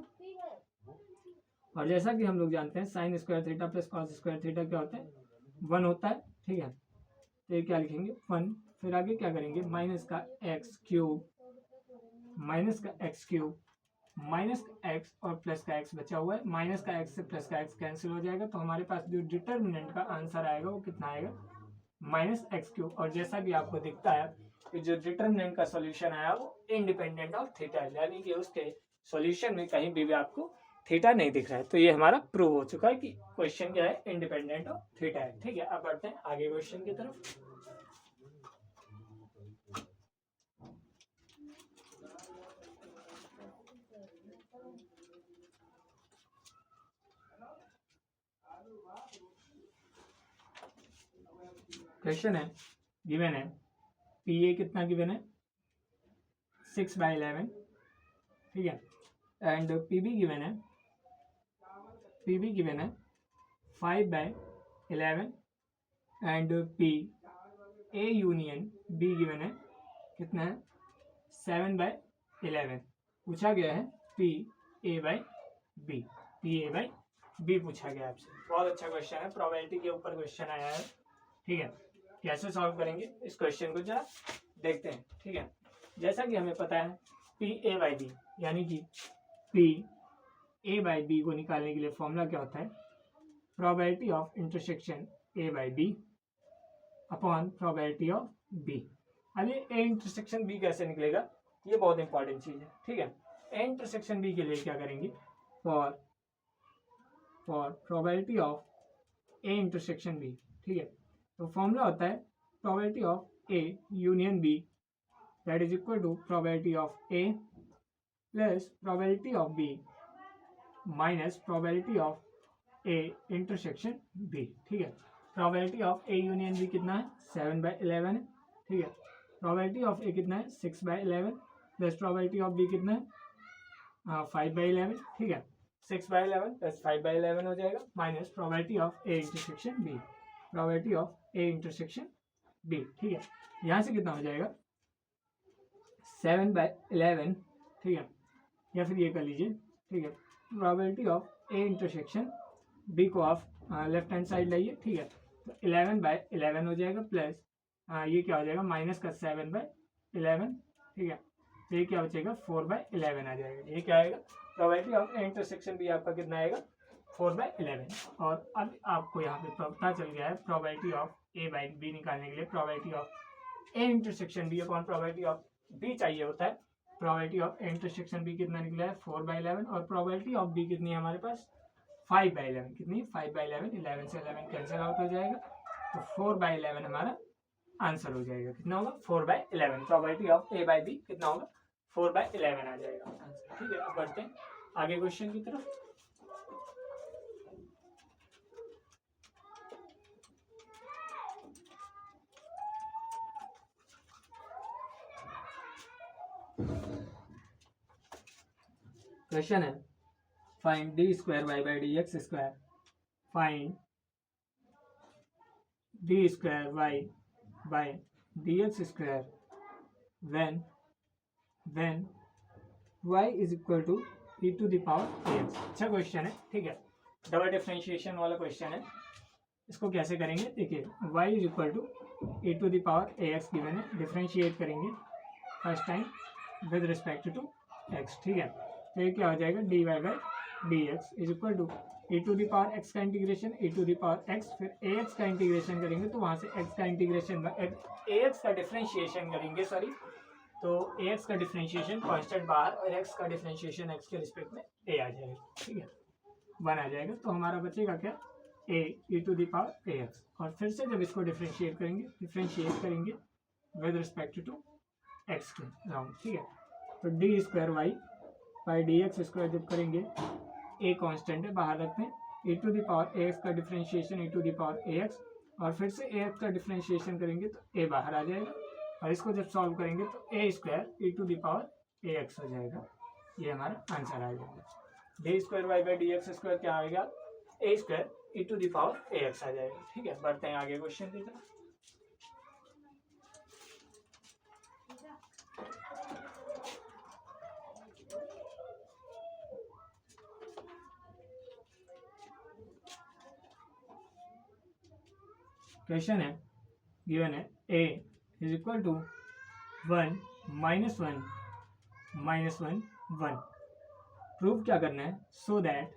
Speaker 1: और जैसा कि हम लोग जानते हैं sine square theta plus cos square theta क्या होता है, 1 होता है, ठीक है। तो ये क्या लिखेंगे 1, फिर आगे क्या करेंगे, माइनस का एक्स क्यूब माइनस का एक्स और प्लस का एक्स बचा हुआ है, माइनस का एक्स से प्लस का एक्स कैंसिल हो जाएगा, तो हमारे पास जो डिटर्मिनेंट का आंसर आएगा वो कितना आएगा, माइनस एक्स क्यूब। और जैसा भी आपको दिखता है कि जो डिटर्मिनेंट का सॉल्यूशन आया वो इंडिपेंडेंट ऑफ थीटा है, यानी कि उसके सॉल्यूशन में कहीं भी आपको थीटा नहीं दिख रहा है। तो ये हमारा प्रूव हो चुका है कि क्वेश्चन क्या है, इंडिपेंडेंट ऑफ थीटा है, ठीक है। अब बढ़ते हैं आगे क्वेश्चन की तरफ। क्वेश्चन है, गिवन है पी ए कितना गिवन है, 6/11, ठीक है, एंड पी बी गिवन है 5/11 and P A union be given है कितना है, 7/11। पूछा गया है पी ए बाई बी पूछा गया आपसे। बहुत अच्छा क्वेश्चन है, प्रोबेबिलिटी के ऊपर क्वेश्चन आया है, ठीक है। कैसे सॉल्व करेंगे इस क्वेश्चन को जरा देखते हैं, ठीक है। जैसा कि हमें पता है पी ए बाई बी, यानी कि पी ए बाई बी को निकालने के लिए फॉर्मूला क्या होता है, probability of intersection A by B upon probability of B. अब ये ए इंटरसेक्शन बी कैसे निकलेगा, ये बहुत इंपॉर्टेंट चीज है, ठीक है। ए इंटरसेक्शन बी के लिए क्या करेंगे, for probability of A intersection B, ठीक है, तो फॉर्मूला होता है probability of A union B, that is equal to probability of A plus probability of B minus probability of A intersection B, ठीक है। Probability of A union B कितना है, 7/11 है, ठीक है। प्रोबेबिलिटी ऑफ ए कितना है, 6/11 प्लस प्रोबेबिलिटी ऑफ बी कितना है, 5/11, ठीक है, 6/11 प्लस 5/11 हो जाएगा, minus probability of A intersection B, probability of A intersection B, ठीक है। यहाँ से कितना हो जाएगा 7/11, ठीक है, या फिर ये कर लीजिए, ठीक है, probability of A intersection B को आप लेफ्ट हैंड साइड लाइए, ठीक है, तो 11/11 हो जाएगा, प्लस ये क्या हो जाएगा माइनस का 7/11, ठीक है, तो ये क्या बचेगा 4/11 आ जाएगा। ये क्या आएगा probability of A intersection B आपका कितना आएगा 4/11। और अब आपको यहाँ पे पता चल गया है probability of A by B निकालने के लिए probability of A intersection B upon probability of B चाहिए होता है। Probability of A intersection B कितना निकला है 4/11, और प्रोबेबिलिटी ऑफ बी कितनी है हमारे पास 5/11, कितनी 5/11, 11 से 11 कैंसिल आउट हो जाएगा, तो 4/11 हमारा आंसर हो जाएगा। कितना होगा 4/11, probability of A by B कितना होगा 4/11 आ जाएगा आंसर, ठीक है। अब बढ़ते हैं आगे क्वेश्चन की तरफ। क्वेश्चन है find d square Y by D x square, find d square Y by D x square when y is equal to e to the power ax। अच्छा क्वेश्चन है, ठीक है, डबल डिफरेंशिएशन वाला question है। इसको कैसे करेंगे देखिए, y is equal to e to the power ax given है, डिफरेंशिएट करेंगे first time with respect to x, ठीक है, तो ये क्या हो जाएगा dy by dx is equal to e to the power x का integration e to the power x, फिर ax का इंटीग्रेशन करेंगे तो वहां से x का इंटीग्रेशन ax का डिफरेंशिएशन करेंगे, सॉरी, तो ax का डिफरेंशिएशन कांस्टेंट बाहर और x का डिफरेंशिएशन x के रिस्पेक्ट में a आ जाएगा, ठीक है, 1 आ जाएगा, तो हमारा बचेगा क्या a e to the power ax, और फिर से जब इसको डिफरेंशिएट करेंगे विद रिस्पेक्ट टू x के राउंड, ठीक है, तो d square Y by D x square जब करेंगे a कांस्टेंट है बाहर रखते हैं, e to the power ax का differentiation e to the power ax, और फिर से ax का डिफरेंशिएशन करेंगे तो a बाहर आ जाएगा, और इसको जब सॉल्व करेंगे तो A square e to the power ax हो जाएगा, ये हमारा आंसर आ जाएगा। D square Y by D x square क्या आएगा A square e to the power ax आ जाएगा, ठीक है। बढ़ते हैं आगे क्वेश्चन की तरफ। क्वेश्चन है गिवन है a is equal to 1 -1 -1 1, prove क्या करना है so that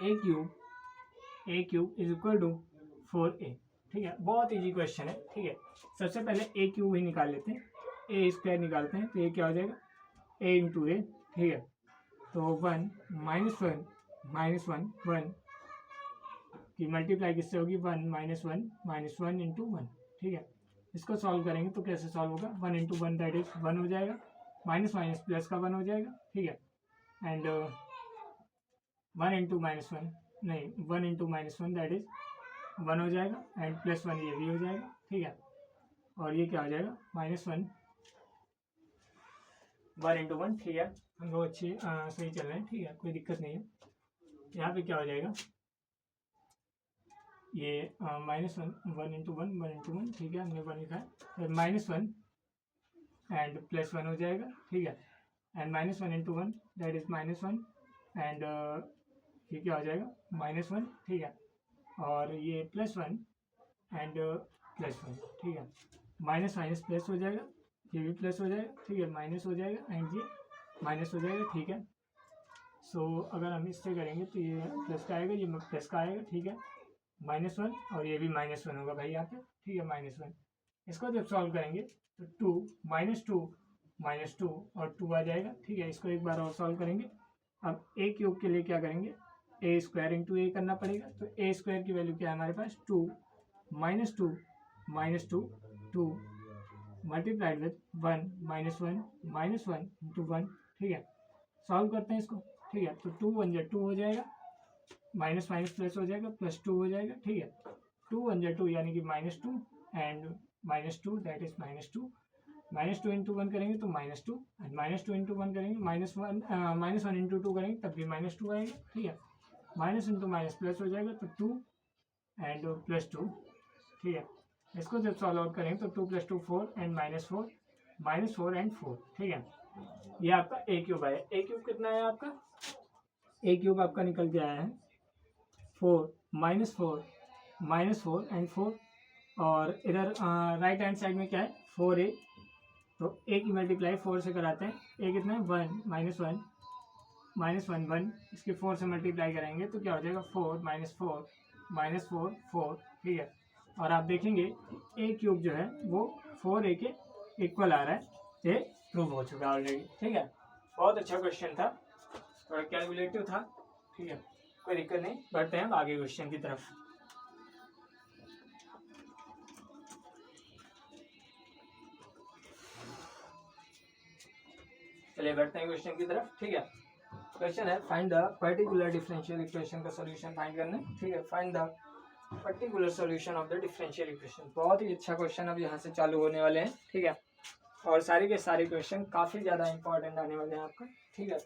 Speaker 1: a cube is equal to 4a, ठीक है, बहुत इजी क्वेश्चन है, ठीक है। सबसे पहले a क्यूब ही निकाल लेते हैं, a स्क्वायर निकालते हैं, तो ये क्या हो जाएगा a इंटू ए, ठीक है, तो 1 -1 1 की मल्टीप्लाई किससे होगी 1 -1 -1 इंटू 1, ठीक है। इसको सॉल्व करेंगे तो कैसे सॉल्व होगा 1 इंटू 1 दैट इज 1 हो जाएगा, माइनस माइनस प्लस का 1 हो जाएगा, ठीक है, एंड 1 इंटू -1 नहीं 1 इंटू -1 दैट इज 1 हो जाएगा, एंड +1 ये भी हो जाएगा, ठीक है, और ये क्या हो जाएगा -1 1 इंटू 1, ठीक है, हम लोग अच्छे सही चल रहे हैं, ठीक है, कोई दिक्कत नहीं है। यहाँ पे क्या हो जाएगा ये -1 1 इंटू 1 ठीक है, हमने 1 लिखा है, फिर -1 एंड +1 हो जाएगा, ठीक है, and -1 into 1 that is -1, and ये क्या हो जाएगा -1, ठीक है, और ये +1 एंड +1, ठीक है, माइनस माइनस प्लस हो जाएगा, ये भी प्लस हो जाएगा, ठीक है, माइनस हो जाएगा एंड ये माइनस हो जाएगा, ठीक है। सो अगर हम इससे करेंगे तो ये प्लस का आएगा, ये प्लस का आएगा, ठीक है, -1 और ये भी -1 होगा भाई यहाँ पे, ठीक है, -1। इसको जब सॉल्व करेंगे तो 2 -2 और 2 आ जाएगा, ठीक है। इसको एक बार और सॉल्व करेंगे। अब a क्यूब के लिए क्या करेंगे a स्क्वायर इंटू ए करना पड़ेगा, तो a स्क्वायर की वैल्यू क्या है हमारे पास 2 -2 मल्टीप्लाइड विद 1 -1 इंटू 1, ठीक है। सॉल्व करते हैं इसको, ठीक है, तो 2 1 जा 2 हो जाएगा, माइनस माइनस प्लस हो जाएगा, +2 हो जाएगा, ठीक है, 2 1 जा 2 यानी कि -2 एंड -2 दैट इज -2, -2 इंटू 1 करेंगे तो -2, एंड -2 इंटू 1 करेंगे -1 इंटू 2 करेंगे तब भी -2 आएगा, ठीक है। माइनस इंटू माइनस प्लस हो जाएगा तो 2 एंड +2, ठीक है। इसको जब सॉल्व आउट करेंगे तो 2 + 2 4 एंड -4 एंड 4, ठीक है। ये आपका ए क्यूब आया। ए क्यूब कितना है आपका? ए क्यूब आपका निकल के आया है 4 -4 एंड 4, और इधर राइट हैंड साइड में क्या है 4a, तो a की मल्टीप्लाई 4 से कराते हैं। a कितना है 1 -1 1, इसके 4 से मल्टीप्लाई करेंगे तो क्या हो जाएगा 4 -4 4, ठीक है। और आप देखेंगे a क्यूब जो है वो 4a के इक्वल आ रहा है, ये प्रूव हो चुका है ऑलरेडी, ठीक है। बहुत अच्छा क्वेश्चन था, थोड़ा कैलकुलेटिव था, ठीक है, कोई दिक्कत नहीं। बढ़ते हैं आगे क्वेश्चन की तरफ। चलिए बढ़ते हैं क्वेश्चन की तरफ, ठीक है। क्वेश्चन है find the particular differential equation का सॉल्यूशन फाइंड करना है, ठीक है। Find the particular solution of the differential equation. बहुत ही अच्छा क्वेश्चन अब यहाँ से चालू होने वाले हैं, ठीक है। और सारे के सारे क्वेश्चन काफी ज्यादा इंपॉर्टेंट आने वाले हैं आपका, ठीक है।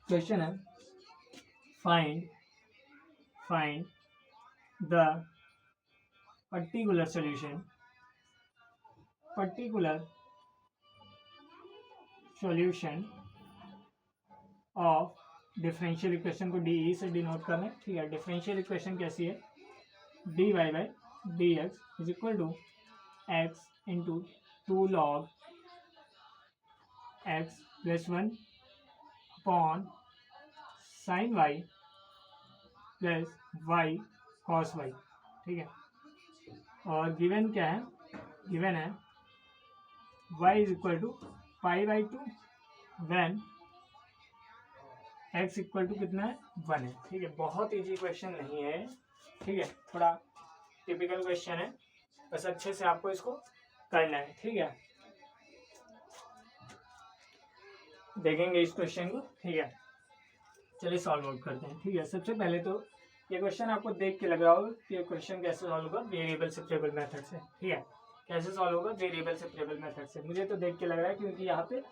Speaker 1: क्वेश्चन है find the particular solution of differential equation को डी से डिनोट करना है, ठीक है। डिफरेंशियल इक्वेशन कैसी है? dy by dx is equal to x into 2 log x plus 1 upon sine y plus y cos y, ठीक है। और गिवन क्या है? गिवन है y is equal to π/2 when x equal to कितना है 1 है, ठीक है। बहुत इजी क्वेश्चन नहीं है, ठीक है, थोड़ा टिपिकल क्वेश्चन है, बस अच्छे से आपको इसको करना है, ठीक है। देखेंगे इस क्वेश्चन को, ठीक है। चलिए सॉल्व आउट करते हैं, ठीक है। सबसे पहले तो ये क्वेश्चन आपको देख के लग रहा होगा कि ये क्वेश्चन कैसे सॉल्व होगा वेरिएबल सेपरेबल मेथड से, ठीक है। कैसे सॉल्व होगा वेरिएबल सेपरेबल मेथड से, मुझे तो देख के लग रहा है क्योंकि यहाँ पे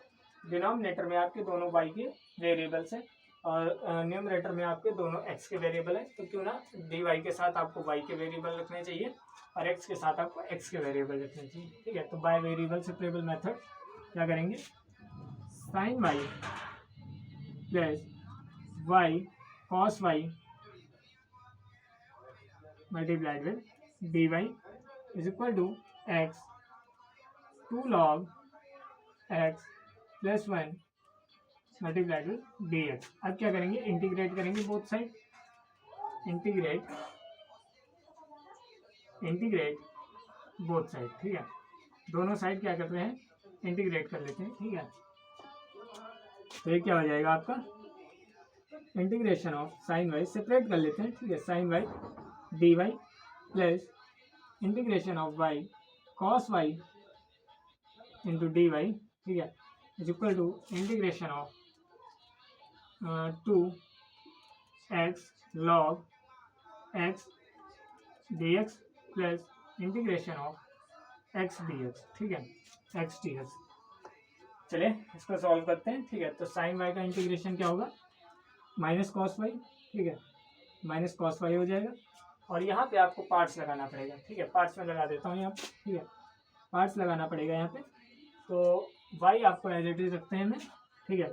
Speaker 1: डिनोमिनेटर में आपके दोनों y के वेरिएबल्स है और न्यूमरेटर में आपके दोनों x के वेरिएबल है, तो क्यों ना dy के साथ आपको y के वेरिएबल रखने चाहिए और x के साथ आपको x के वेरिएबल रखने चाहिए, ठीक है। तो बाय वेरिएबल सेपरेबल मेथड क्या करेंगे? Sine y plus y cos y multiplied with dy is equal to x 2 log x plus 1 multiplied with dx। अब क्या करेंगे? इंटीग्रेट करेंगे both side, integrate both side, ठीक है। दोनों साइड क्या करते हैं? इंटीग्रेट कर लेते हैं, ठीक है। तो ये क्या हो जाएगा आपका? Integration of sine y separate कर लेते हैं, ठीक है। Sine y d y plus integration of y cos y into d y, ठीक है, is equal to integration of 2x log x dx plus integration of x dx, ठीक है, x dx। चलिए इसको सॉल्व करते हैं, ठीक है। तो साइन वाई का इंटीग्रेशन क्या होगा? माइनस कॉस वाई, ठीक है, माइनस कॉस वाई हो जाएगा। और यहाँ पे आपको पार्ट्स लगाना पड़ेगा, ठीक है। पार्ट्स में लगा देता हूँ यहाँ पे, ठीक है, पार्ट्स लगाना पड़ेगा यहाँ पे। तो वाई आपको एज इट इज रखते हैं हमें, ठीक है।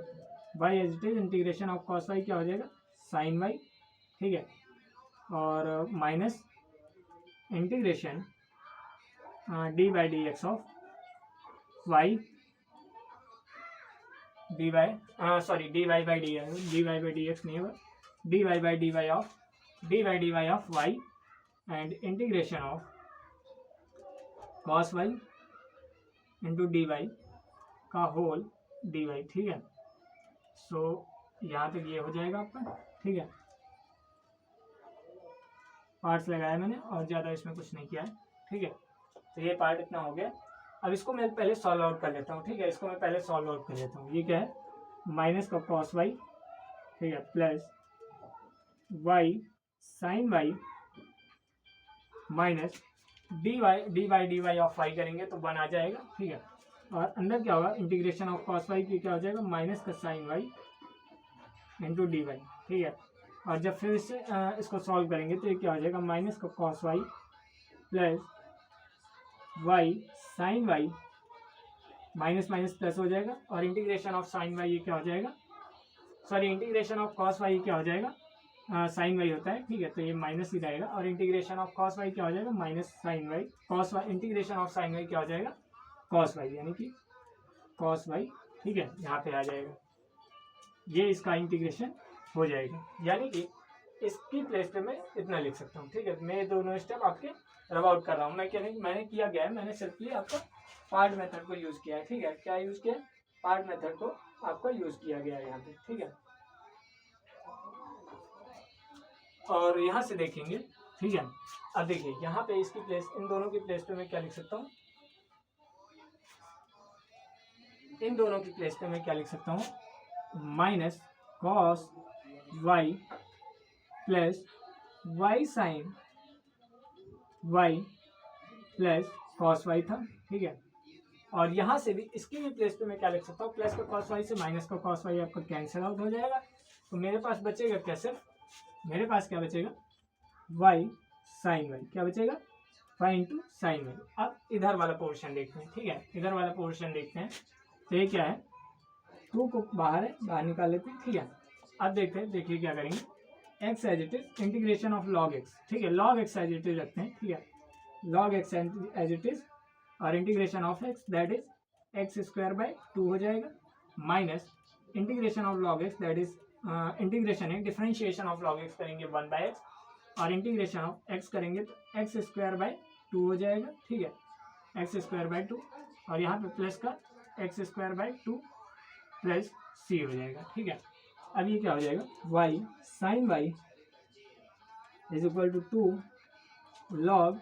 Speaker 1: Y as it is integration of cos y क्या हो जाएगा? साइन वाई, ठीक है, और minus integration d by D x of y d y by D x नहीं होगा, d y by d y of y and integration of cos y into d y का whole d y, ठीक है। सो यहाँ तक ये हो जाएगा आपका, ठीक है। पार्ट्स लगाया मैंने और ज़्यादा इसमें कुछ नहीं किया है, ठीक है। तो ये पार्ट इतना हो गया। अब इसको मैं पहले सॉल्व आउट कर लेता हूँ, ठीक है। इसको मैं पहले सॉल्व आउट कर लेता हूँ। ये क्या है? माइनस का कॉस वाई, ठीक है, plus y sine y minus d y of y करेंगे तो 1 आ जाएगा, ठीक है। और अंदर क्या होगा, इंटीग्रेशन ऑफ कॉस वाई की क्या हो जाएगा, माइनस का sine y into d y, ठीक है। और जब फिर से इसको सॉल्व करेंगे तो ये क्या हो जाएगा, माइनस का cos y plus y sine y, minus minus plus हो जाएगा। और इंटीग्रेशन ऑफ साइन वाई ये क्या हो जाएगा, sorry integration of cos y क्या हो जाएगा, साइन वाई होता है, ठीक है। तो ये माइनस ही रहेगा। और इंटीग्रेशन ऑफ कॉस वाई क्या हो जाएगा, minus sine y cos y, integration of sine y क्या हो जाएगा, कॉस वाई, यानी कि कॉस वाई, ठीक है, यहाँ पे आ जाएगा। ये इसका इंटीग्रेशन हो जाएगा, यानी कि इसकी प्लेस पे मैं इतना लिख सकता हूँ, ठीक है। मैं दोनों स्टेप आपके रब आउट कर रहा हूँ। मैंने किया गया है, मैंने सिर्फ आपका पार्ट मेथड को यूज किया है, ठीक है। क्या यूज किया है, पार्ट मेथड को आपका यूज किया गया है यहाँ पे, ठीक है। और यहाँ से देखेंगे, ठीक है। अब देखिए यहाँ पे इसकी प्लेस, इन दोनों की प्लेस पे मैं क्या लिख सकता हूँ, इन दोनों की प्लेस पे मैं क्या लिख सकता हूँ, minus cos y plus y sine y plus cos y था, ठीक है। और यहाँ से भी इसकी भी प्लेस पे मैं क्या लिख सकता हूँ, प्लस का कॉस वाई से माइनस का कॉस वाई आपका कैंसिल आउट हो जाएगा। तो मेरे पास बचेगा क्या, सिर्फ मेरे पास क्या बचेगा, वाई साइन वाई, क्या बचेगा, वाई इंटू साइन वाई। अब इधर वाला पोर्शन देखते हैं, ठीक है, इधर वाला पोर्शन देखते हैं। तो ये क्या है, 2 को बाहर निकाल लेते हैं, ठीक है। अब देखते हैं, देखिए क्या करेंगे, X as it is integration of log x, ठीक है, log X as it is रखते हैं, ठीक है, log X as it is. और integration of X that is X square by 2 हो जाएगा, minus integration of log X that is integration है, डिफरेंशिएशन ऑफ लॉग एक्स करेंगे 1 बाई एक्स, और इंटीग्रेशन ऑफ एक्स करेंगे तो एक्स स्क्वायर बाई 2 हो जाएगा, ठीक है, एक्स स्क्वायर बाई 2। और यहाँ पे प्लस का x square by 2 plus c हो जाएगा, ठीक है। अब ये क्या हो जाएगा, y sine y is equal to 2 log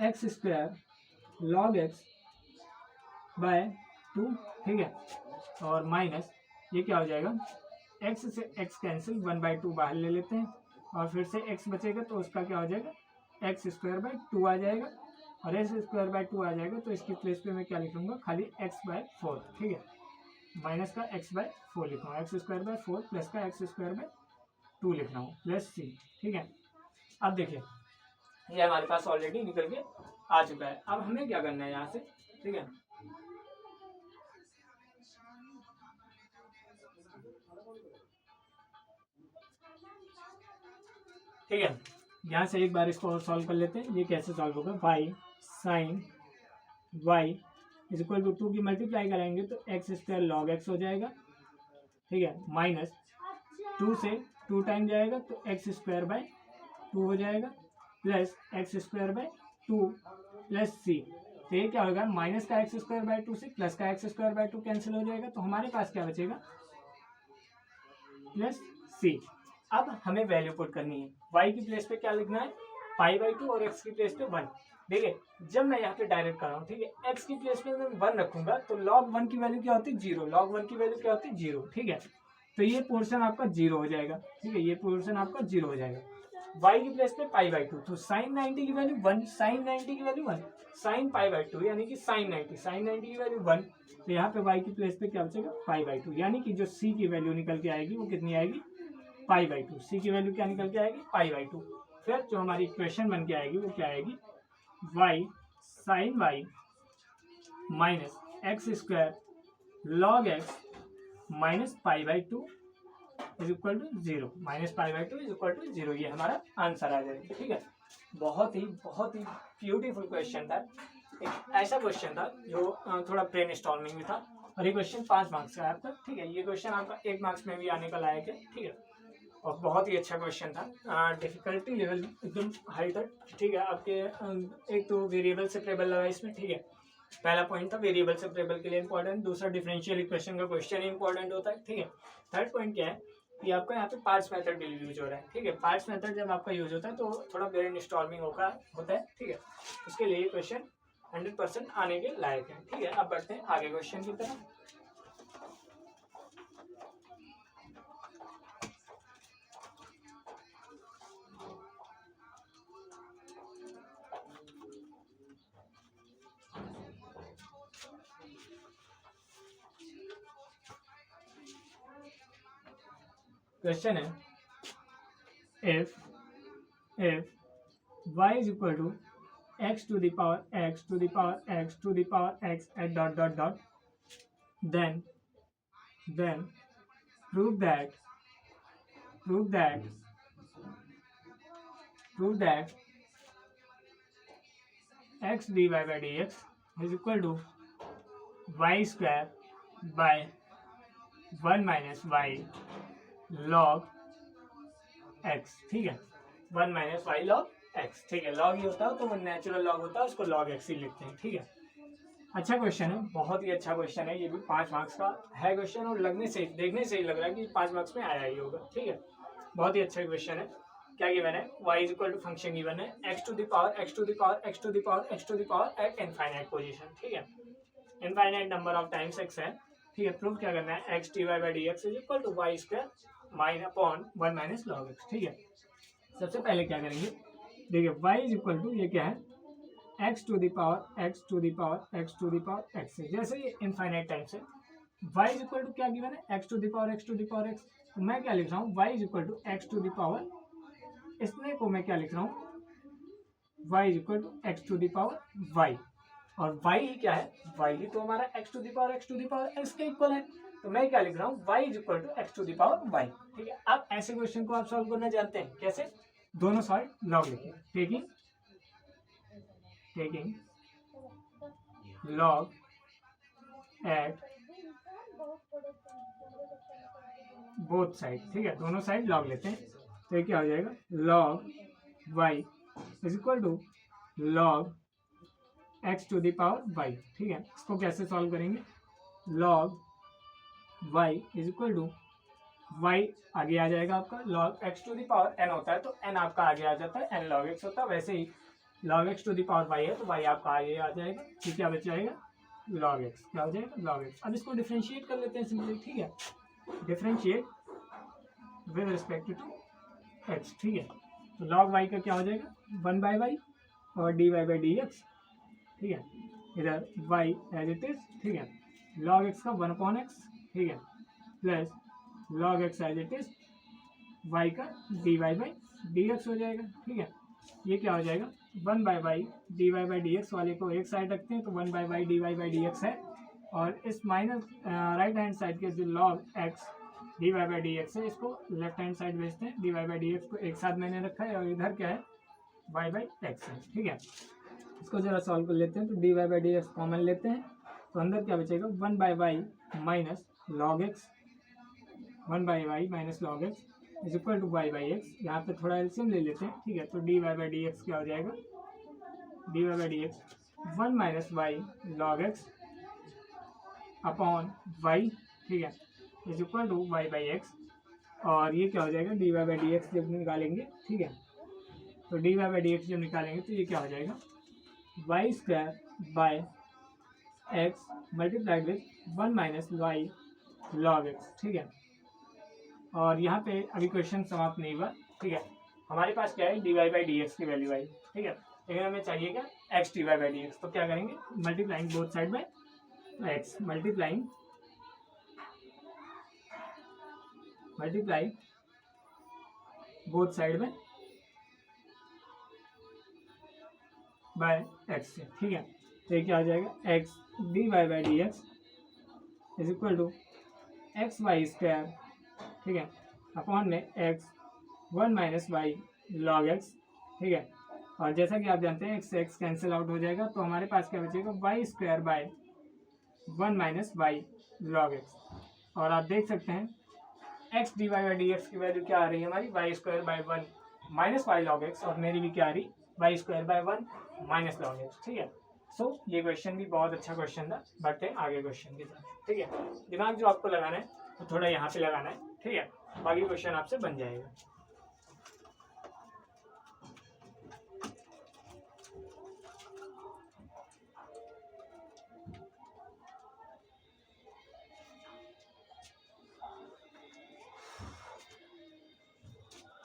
Speaker 1: x square log x by 2, ठीक है। और माइनस ये क्या हो जाएगा, एक्स से एक्स कैंसिल, 1/2 बाहर ले लेते हैं, और फिर से एक्स बचेगा तो उसका क्या हो जाएगा, एक्स स्क्वायर बाई 2 आ जाएगा। और एक्स स्क्वायर बाई 2 आ जाएगा तो इसकी प्लेस पे मैं क्या लिखूंगा, खाली एक्स बाय 4, ठीक है, माइनस का एक्स बाय 4 लिख रहा हूँ, एक्स स्क्वायर बाय 4 प्लस का एक्स स्क्वायर बाय 2 लिख रहा हूँ प्लस सी, ठीक है। अब देखिए ये हमारे पास ऑलरेडी निकल के आ चुका है। अब हमें क्या करना है यहाँ से, ठीक है, ठीक है। यहाँ से एक बार इसको सॉल्व कर लेते हैं। ये कैसे सॉल्व होगा, y sine y is equal to 2 की मल्टीप्लाई कराएंगे तो एक्स स्क्वायर लॉग एक्स हो जाएगा, ठीक है, माइनस 2 से 2 टाइम जाएगा तो एक्स स्क्वायर बाय 2 हो जाएगा, plus X square by 2 plus C. तो ये क्या होगा, माइनस का एक्स स्क्वायर बाय 2 से प्लस का एक्स स्क्वायर बाय 2 कैंसिल हो जाएगा, तो हमारे पास क्या बचेगा, प्लस सी। अब हमें वैल्यू पुट करनी है, y की प्लेस पे क्या लिखना है, पाई बाई 2 और x की प्लेस पे 1। देखिए जब मैं यहाँ पे डायरेक्ट कर रहा हूँ, ठीक है, x की प्लेस पे मैं 1 रखूंगा तो log 1 की वैल्यू क्या होती है, 0, log 1 की वैल्यू क्या होती है, 0, ठीक है। तो ये पोर्शन आपका 0 हो जाएगा, ठीक है, ये पोर्शन आपका 0 हो जाएगा। y की प्लेस पे पाई बाई 2, तो साइन 90 की वैल्यू 1, साइन 90 की वैल्यू 1, साइन पाई बाई 2 यानी कि साइन 90 की वैल्यू 1। तो यहाँ पे y की प्लेस पे क्या बचेगा, पाई बाई 2, यानी कि जो c की वैल्यू निकल के आएगी वो कितनी आएगी, पाई बाई 2। सी की वैल्यू क्या निकल के आएगी, पाई बाई 2। फिर जो हमारी इक्वेशन बन के आएगी वो क्या आएगी, y sine y minus x square log x minus pi by 2 is equal to 0, minus pi by 2 is equal to 0। ये हमारा आंसर आ जाएगा, ठीक है। बहुत ही ब्यूटीफुल क्वेश्चन था। एक ऐसा क्वेश्चन था जो थोड़ा ब्रेन स्टॉर्मिंग में था, और ये क्वेश्चन 5 मार्क्स का है आपका, ठीक है। ये क्वेश्चन आपका 1 मार्क्स में भी आने का लायक है, ठीक है, और बहुत ही अच्छा क्वेश्चन था। डिफिकल्टी लेवल एकदम हाई था, ठीक है। आपके एक तो वेरिएबल सेपरेबल लगा इसमें, ठीक है, पहला पॉइंट था वेरिएबल सेपरेबल के लिए इंपॉर्टेंट, दूसरा डिफरेंशियल इक्वेशन का क्वेश्चन इंपॉर्टेंट होता है, ठीक है। थर्ड पॉइंट क्या है कि आपका यहाँ पे पार्ट्स मेथड यूज हो रहा है, ठीक है। पार्ट्स मेथड जब आपका यूज होता है तो थोड़ा ब्रेन स्टॉर्मिंग होता है, ठीक है। उसके लिए ये क्वेश्चन 100% आने के लायक है, ठीक है। अब बढ़ते हैं आगे क्वेश्चन की तरफ। क्वेश्चन है if y is equal to x to the power x to the power x to the power x at dot dot dot, then prove that x dy by dx is equal to y square by 1 minus y log x. ठीक है, 1 minus y log x. ठीक है, log ही होता है तो natural log होता है, उसको लॉग एक्स ही लिखते हैं. ठीक है, अच्छा क्वेश्चन है, बहुत ही अच्छा क्वेश्चन है. ये भी 5 मार्क्स का है क्वेश्चन और लगने से देखने से ही लग रहा है कि 5 मार्क्स में आया ही होगा. ठीक है, बहुत ही अच्छा क्वेश्चन है. क्या गिवन है? y is equal to function given है x to the power x to the power x to the power x to the power at infinite position. ठीक है, infinite number of times x है. ठीक है, prove क्या करना है? x dy by dx is equal to y square minus upon 1 minus log x. ठीक है, सबसे पहले क्या करेंगे, देखिए y इज इक्वल टू ये क्या है, x to the power x to the power x to the power x है. जैसे ये इनफाइनाइट टाइम्स है, y इज इक्वल टू क्या गिवन है? x to the power x to the power x. तो मैं क्या लिख रहा हूँ? y is equal to x to the power, इसमें को मैं क्या लिख रहा हूँ? y is equal to x to the power y. और y ही क्या है? y ही तो हमारा x to the power x to the power x के इक्वल है. तो मैं क्या लिख रहा हूँ? y is equal to x to the power y. ठीक है, अब ऐसे क्वेश्चन को आप सॉल्व करना जानते हैं कैसे? दोनों साइड लॉग लिखिए. Taking log at both side. ठीक है, दोनों साइड लॉग लेते हैं. तो ये क्या हो जाएगा? Log y is equal to log x to the power y. ठीक है, इसको कैसे सॉल्व करेंगे? Log y is equal to y आगे आ जाएगा आपका, log x to the power n होता है तो n आपका आगे आ जाता है, n log x होता है. वैसे ही log x to the power y है तो y आपका आगे आ जाएगा. ठीक, क्या बच जाएगा? log x. क्या हो जाएगा? log x. अब इसको डिफरेंशिएट कर लेते हैं सिंपली. ठीक है, differentiate with respect to x. ठीक है, तो log y का क्या हो जाएगा? 1 बाई y और dy बाई dx. ठीक है, इधर y एज इट इज. ठीक है, log x का 1 अपॉन x. ठीक है, plus log x as it is y का dy बाई dx हो जाएगा. ठीक है, ये क्या हो जाएगा? 1 by y dy by dx वाले को एक साइड रखते हैं तो 1 by y dy by dx है. और इस माइनस राइट हैंड साइड के जो log x dy by dx है, इसको लेफ्ट हैंड साइड भेजते हैं. dy बाई dx को एक साथ मैंने रखा है और इधर क्या है? y बाई x है. ठीक है, इसको जरा सॉल्व कर लेते हैं. तो dy बाई dx कॉमन लेते हैं तो अंदर क्या बचेगा? 1 by y minus log x, 1 by y minus log x is equal to y by x. यहाँ पे थोड़ा एलसीएम ले लेते हैं. ठीक है, तो d y by D x क्या हो जाएगा? D y by D x 1 minus y log x upon y. ठीक है, is equal to y by x. और ये क्या हो जाएगा? D y by D x जब निकालेंगे. ठीक है, तो d y by D x जब निकालेंगे तो ये क्या हो जाएगा? Y square by x multiplied with 1 minus y log x. ठीक है, और यहाँ पे अभी क्वेश्चन समाप्त नहीं हुआ. ठीक है, हमारे पास क्या है? D y by D x की वैल्यू आई. ठीक है, लेकिन हमें चाहिए क्या? X d y by D x. तो क्या करेंगे? Multiplying both side by x, multiply both side में बाय एक्स से. ठीक है, तो ये क्या हो जाएगा? X d y by D x is equal to x y square. ठीक है, अपॉन में x 1 minus y log x. ठीक है, और जैसा कि आप जानते हैं एक्स से एक्स कैंसिल आउट हो जाएगा तो हमारे पास क्या बचेगा? Y square by 1 minus y log x. और आप देख सकते हैं x d y by D x की वैल्यू क्या आ रही है हमारी? Y square by 1 minus y log x. और मेरी भी क्या आ रही? Y square by 1 minus log x. ठीक है, सो ये क्वेश्चन भी बहुत अच्छा क्वेश्चन था. बढ़ते हैं आगे क्वेश्चन के साथ. ठीक है, दिमाग जो आपको लगाना है तो थोड़ा यहाँ पे लगाना है. ठीक है, बाकी क्वेश्चन आपसे बन जाएगा.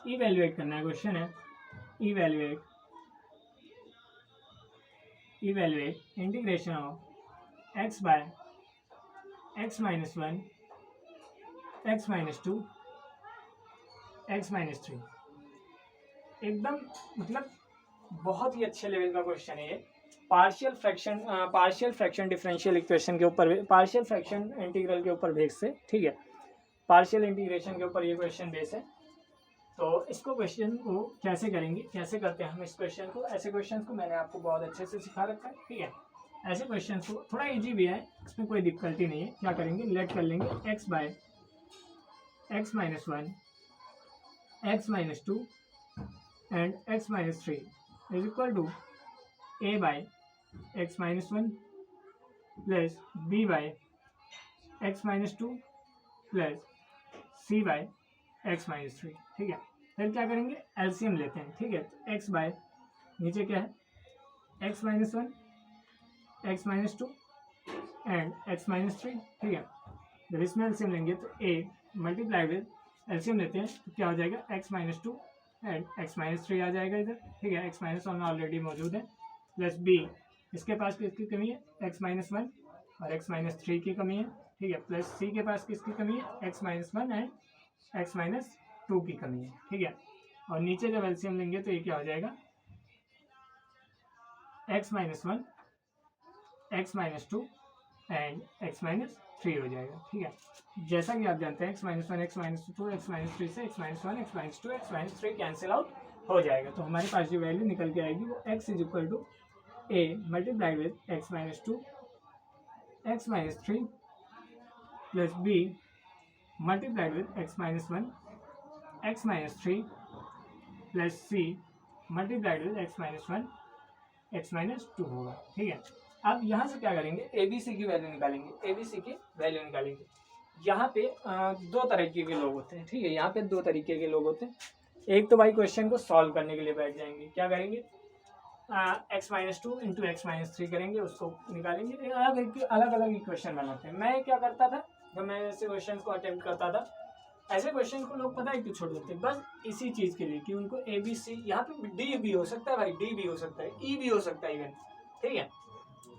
Speaker 1: इवेल्युएट करना है. क्वेश्चन है evaluate integration of x by x minus 1 x minus 2 x minus three. एकदम मतलब बहुत ही अच्छे लेवल का क्वेश्चन है ये। पार्शियल फ्रैक्शन डिफरेंशियल इक्वेशन के ऊपर, पार्शियल फ्रैक्शन इंटीग्रल के ऊपर बेस से, ठीक है, पार्शियल इंटीग्रेशन के ऊपर ये क्वेश्चन बेस है। तो इसको क्वेश्चन को कैसे करेंगे, कैसे करते हैं हम इस क्वेश्चन को, ऐसे क्वेश्चन को मैंने आपको बहुत अच्छे से सिखा रखा है, ठीक है। ऐसे क्वेश्चन को थोड़ा इजी भी है, इसमें कोई दिक्कत नहीं है। क्या करेंगे, लेट कर लेंगे x by x minus one, x minus two and x minus three is equal to a by x minus one plus b by x minus two plus c by x minus three, ठीक है। फिर क्या करेंगे, LCM लेते हैं, ठीक है। तो एक्स बाय नीचे क्या है, x minus one, x minus two and x minus three, ठीक है। जब इसमें एलसीएम लेंगे तो ए मल्टीप्लाई विद, एलसीएम लेते हैं तो क्या हो जाएगा, X minus two and x minus three आ जाएगा इधर, ठीक है। एक्स माइनस वन ऑलरेडी मौजूद है, प्लस बी, इसके पास किसकी कमी है, एक्स माइनस वन और एक्स माइनस थ्री की कमी है, ठीक है। प्लस सी के पास किसकी कमी है, x minus one and x minus to की कमी है, ठीक है। और नीचे जब एलसीएम लेंगे तो ये क्या हो जाएगा, X minus one, x minus two and x minus three हो जाएगा, ठीक है। जैसा कि आप जानते हैं X minus one, x minus two, x minus three से X minus one, x minus two, x minus three cancel out हो जाएगा। तो हमारे पास जो वैल्यू निकल के आएगी वो x is equal to a multiplied with x minus two, x minus three plus b multiplied with x minus one, x minus three plus c multiplied with x minus one, x minus two होगा, ठीक है। अब यहाँ से क्या करेंगे, A B C की value निकालेंगे, ए बी सी की वैल्यू निकालेंगे। यहाँ पे दो तरीके के लोग होते हैं, ठीक है। यहाँ पे दो तरीके के लोग होते हैं। एक तो भाई क्वेश्चन को सॉल्व करने के लिए बैठ जाएंगे, क्या करेंगे, x minus two into x minus three करेंगे, उसको निकालेंगे, अलग अलग इक्वेशन बनाते हैं। मैं क्या करता था, जब मैं ऐसे क्वेश्चन को अटेम्प्ट करता था, ऐसे क्वेश्चन को लोग पता है क्यों छोड़ देते हैं, बस इसी चीज के लिए कि उनको ए बी सी, यहाँ पे डी भी हो सकता है भाई, डी भी हो सकता है, ई भी हो सकता है इवन, ठीक है।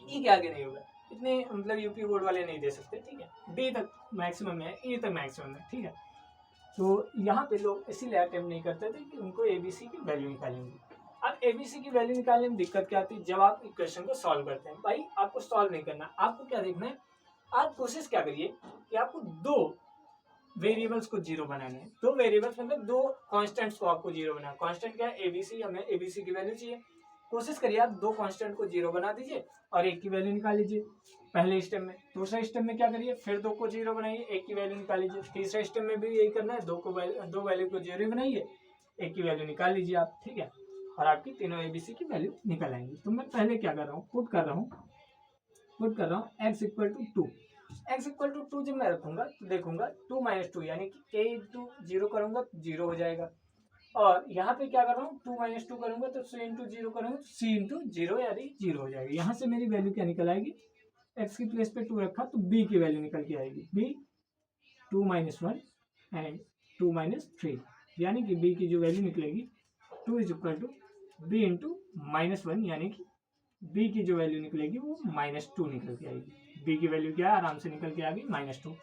Speaker 1: ई के आगे नहीं होगा, इतने मतलब यूपी बोर्ड वाले नहीं दे सकते, ठीक है। डी तक मैक्सिमम है, ई तक मैक्सिमम है, ठीक है। तो यहाँ पे लोग इसीलिए अटेम्प्ट नहीं करते थे कि उनको एबीसी की वैल्यू निकालेंगे। अब एबीसी की वैल्यू निकालने में दिक्कत क्या आती है, जब आप इक्वेशन को सॉल्व करते हैं, भाई आपको सॉल्व नहीं करना, आपको क्या देखना है, आप कोशिश क्या करिए कि आपको दो वेरिएबल्स को जीरो बनाने हैं। दो वेरिएबल्स मतलब दो कांस्टेंट्स को आपको जीरो बनाना। कांस्टेंट क्या है, एबीसी, हमें एबीसी की वैल्यू चाहिए। कोशिश करिए आप दो कांस्टेंट को जीरो बना दीजिए और एक की वैल्यू निकाल लीजिए पहले स्टेप में। दूसरे स्टेप में क्या करिए, फिर दो को जीरो बनाइए, एक की वैल्यू निकाल लीजिए। तीसरे स्टेप में भी यही करना है, दो वैल्यू को जीरो बनाइए, एक की वैल्यू निकाल लीजिए आप, ठीक है। और आपकी तीनों एबीसी की वैल्यू निकल आएंगी। तो मैं पहले क्या कर रहा हूँ, पुट कर रहा हूँ x equal to two. X equal to two जब मैं रखूंगा तो देखूंगा टू माइनस टू, यानी कि ए इंटू जीरो करूंगा तो जीरो हो जाएगा। और यहाँ पे क्या कर रहा हूँ, टू माइनस टू करूंगा तो सी इंटू जीरो करूंगा तो सी इंटू जीरो यानी जीरो हो जाएगा। यहाँ से मेरी वैल्यू क्या निकल आएगी, एक्स की प्लेस पे टू रखा तो बी की वैल्यू निकल के आएगी, b two minus one and two minus three, यानी कि बी की जो वैल्यू निकलेगी two is equal to b into minus one, यानी कि बी की जो वैल्यू निकलेगी वो माइनस टू निकल के आएगी। बी की वैल्यू क्या है, आराम से निकल के आ गई माइनस टू।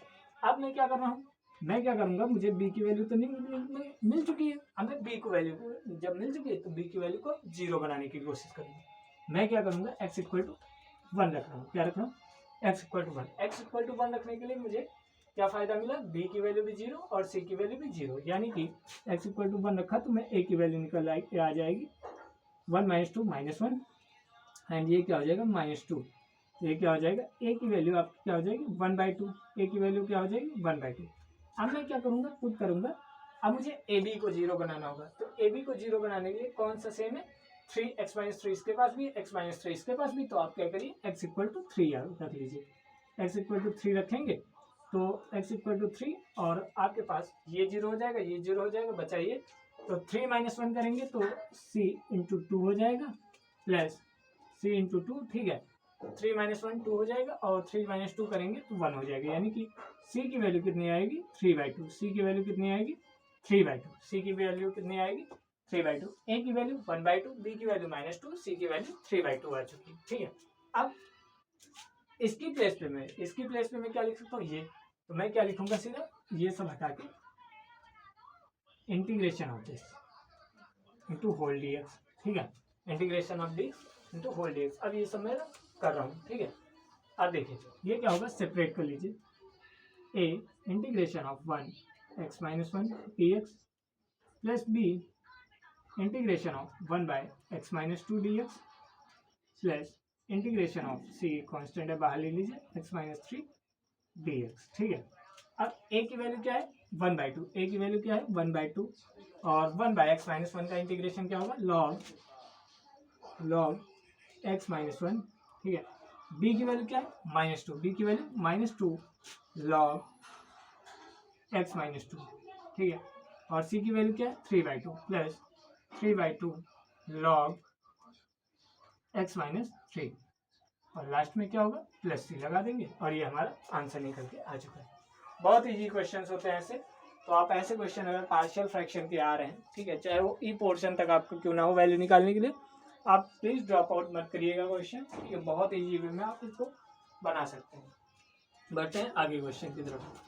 Speaker 1: अब मैं क्या कर रहा हूँ, मैं क्या करूंगा, मुझे बी की वैल्यू तो मिल चुकी है, अब मैं बी को वैल्यू जब मिल चुकी है तो बी की वैल्यू को जीरो बनाने की कोशिश करूंगा। मैं क्या करूंगा, एक्स इक्वल टू वन रख रहा हूँ, क्या रख रहा हूँ, x equal to one. X equal to one रखने के लिए मुझे क्या फायदा मिला, बी की वैल्यू भी जीरो और सी की वैल्यू भी जीरो, यानी कि एक्स इक्वल टू वन रखा तो मैं ए की वैल्यू निकल आ जाएगी one minus two minus one, and ये क्या हो जाएगा माइनस टू। ये क्या हो जाएगा, ए की वैल्यू आपकी क्या हो जाएगी वन बाई टू, ए की वैल्यू क्या हो जाएगी वन बाई टू। अब मैं क्या करूंगा, पुट करूंगा। अब मुझे ए बी को जीरो बनाना होगा, तो ए बी को जीरो बनाने के लिए कौन सा सेम है, थ्री, एक्स माइनस थ्री इसके पास भी, एक्स माइनस थ्री इसके पास भी, तो आप क्या करिए एक्स इक्वल टू थ्री रख लीजिए। एक्स इक्वल टू थ्री रखेंगे तो एक्स इक्वल टू थ्री और आपके पास ये जीरो हो जाएगा, ये जीरो हो जाएगा, बचाइए तो थ्री माइनस वन करेंगे तो सी इंटू टू हो जाएगा प्लस सी इंटू टू, ठीक है। थ्री माइनस वन टू हो जाएगा और थ्री माइनस टू करेंगे तो वन हो जाएगा, यानी कि सी की वैल्यू कितनी आएगी थ्री बाई टू, सी की वैल्यू कितनी आएगी थ्री बाई टू, सी की वैल्यू कितनी आएगी थ्री बाई टू, ए की value one by two, B की वैल्यू माइनस टू, सी की वैल्यू थ्री बाई टू आ चुकी है, ठीक है। अब इसकी प्लेस पे मैं क्या लिख सकता हूँ, ये तो मैं क्या लिखूंगा सीधा, ये सब हटा के integration of this into whole d x, ठीक है, integration of this into whole d x. अब ये सब मैं कर रहा हूँ, ठीक है। अब देखिए ये क्या होगा, सेपरेट कर लीजिए, A integration of 1 x minus 1 d x plus B integration of 1 by x minus 2 d x plus integration of C constant है बाहर ले लीजिए x माइनस 3 डी एक्स, ठीक है। अब a की वैल्यू क्या है 1/2, a की वैल्यू क्या है 1/2 और 1 बाय x माइनस 1 का इंटीग्रेशन क्या होगा log x माइनस 1, ठीक है। b की वैल्यू क्या है -2, b की वैल्यू -2 log x माइनस 2, ठीक है। और c की वैल्यू क्या है 3/2 प्लस 3/2 log x माइनस 3 और लास्ट में क्या होगा प्लस c लगा देंगे और ये हमारा आंसर निकल के आ चुका है। बहुत इजी क्वेश्चंस होते हैं ऐसे, तो आप ऐसे क्वेश्चन अगर पार्शियल फ्रैक्शन के आ रहे हैं, ठीक है, चाहे वो ई पोर्शन तक आपको क्यों ना हो वैल्यू निकालने के लिए, आप प्लीज ड्रॉप आउट मत करिएगा क्वेश्चन, ठीक है। बहुत इजी वे में आप इसको बना सकते हैं। बढ़ते हैं आगे क्वेश्चन की तरफ।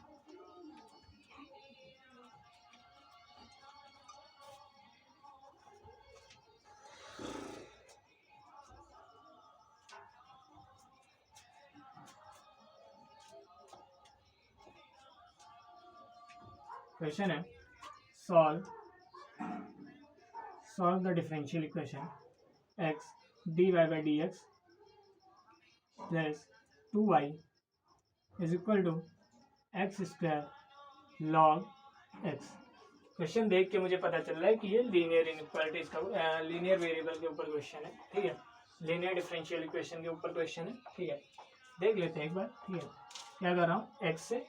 Speaker 1: क्वेश्चन है solve the differential equation x dy by dx plus 2y is equal to x square log x। Question देख के मुझे पता चल रहा है कि ये लीनियर इनइक्वालिटीज का लीनियर वेरिएबल के ऊपर क्वेश्चन है, ठीक है, लीनियर डिफरेंशियल इक्वेशन के ऊपर क्वेश्चन है, ठीक है। देख लेते हैं एक बार, ठीक है। क्या कर रहा हूँ x से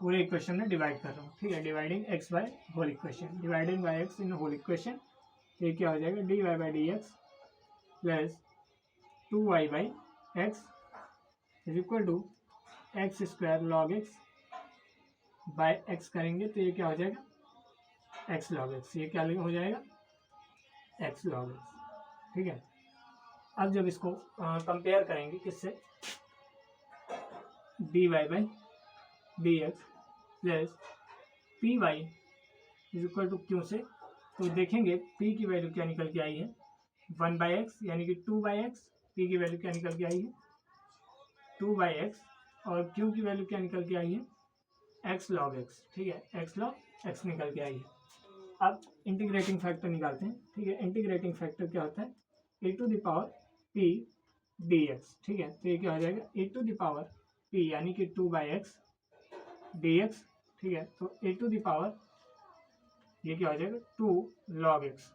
Speaker 1: पूरे इक्वेशन में डिवाइड कर रहा हूँ, ठीक है, dividing x by whole equation, dividing by x in whole equation, ये क्या हो जाएगा dy by D x plus 2y by x is equal to x square log x by x करेंगे तो ये क्या हो जाएगा एक्स लॉग एक्स, ये क्या हो जाएगा एक्स लॉग एक्स, ठीक है। अब जब इसको कंपेयर करेंगे किससे dy by D x plus p y is equal to q से, तो देखेंगे p की वैल्यू क्या निकल के आई है 1/x यानी कि 2/x, p की वैल्यू क्या निकल के आई है 2/x और q की वैल्यू क्या निकल के आई है x log x, ठीक है, x log x निकल के आई है। अब इंटीग्रेटिंग फैक्टर निकालते हैं, ठीक है। इंटीग्रेटिंग फैक्टर क्या होता है e to the power p dx, ठीक है, तो ये क्या हो जाएगा e to the power p यानी कि 2/x dx, ठीक है। तो e टू द पावर ये क्या हो जाएगा 2 log x,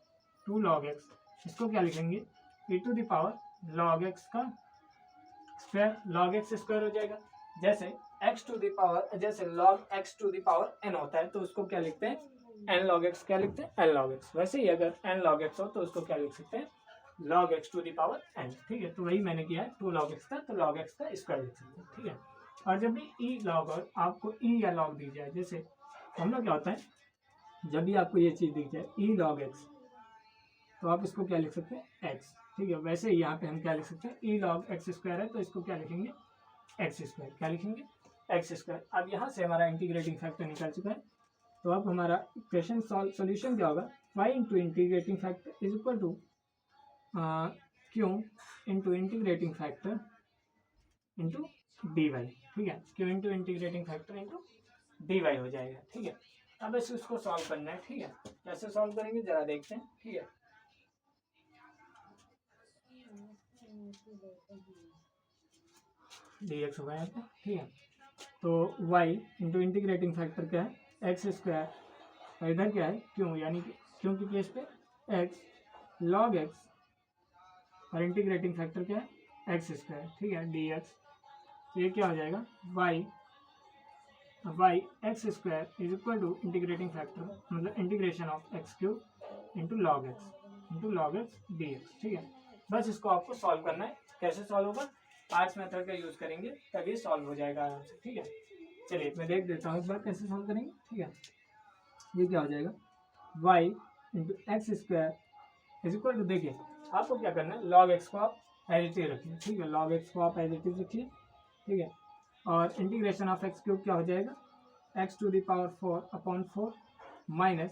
Speaker 1: 2 log x, इसको क्या लिखेंगे e to the power log x का स्क्वायर, log x स्क्वायर हो जाएगा। जैसे x टू द पावर, जैसे log x to the power n होता है तो उसको क्या लिखते हैं n log x, क्या लिखते हैं n log x। वैसे ही अगर n log x हो तो उसको क्या लिख सकते हैं log x to the power n, ठीक है। तो वही मैंने किया है 2 log x था तो log x का स्क्वायर लिख सकते हैं, ठीक है। और जब भी e log और आपको e या log दी जाए, जैसे हम लोग क्या होता है जब भी आपको ये चीज़ दिख जाए e log x तो आप इसको क्या लिख सकते हैं x, ठीक है। वैसे ही यहाँ पे हम क्या लिख सकते हैं e log x स्क्वायर है तो इसको क्या लिखेंगे x स्क्वायर, क्या लिखेंगे x स्क्वायर। अब यहाँ से हमारा इंटीग्रेटिंग फैक्टर निकल चुका है, तो अब हमारा इक्वेशन सॉल्यूशन क्या होगा y into integrating factor is equal to q into integrating factor into dy, ठीक है, q into integrating factor into dy हो जाएगा, ठीक है। अब इसको सॉल्व करना है, ठीक है। कैसे सॉल्व करेंगे जरा देखते हैं, ठीक है। dx होगा यहाँ पे, ठीक है। तो y इंटू इंटीग्रेटिंग फैक्टर क्या है एक्स स्क्वायर और इधर क्या है क्यों, यानी कि क्यों की केस पे x log x और इंटीग्रेटिंग फैक्टर क्या है एक्स स्क्वायर, ठीक है, dx। तो ये क्या हो जाएगा y x square is equal to integrating factor मतलब integration of x cube into log x d x, ठीक है। बस इसको आपको सॉल्व करना है। कैसे सॉल्व होगा पार्ट्स मेथड का यूज करेंगे तभी सॉल्व हो जाएगा आराम से, ठीक है। चलिए मैं देख देता हूँ एक बार कैसे सॉल्व करेंगे, ठीक है। ये क्या हो जाएगा y into x square is equal to, देखिए आपको क्या करना है लॉग एक्स को आप एज इट इज रखिए, ठीक है, लॉग एक्स को आप एज इट इज रखिए, ठीक है। और इंटीग्रेशन ऑफ एक्स क्यूब क्या हो जाएगा x to the power 4 upon 4 minus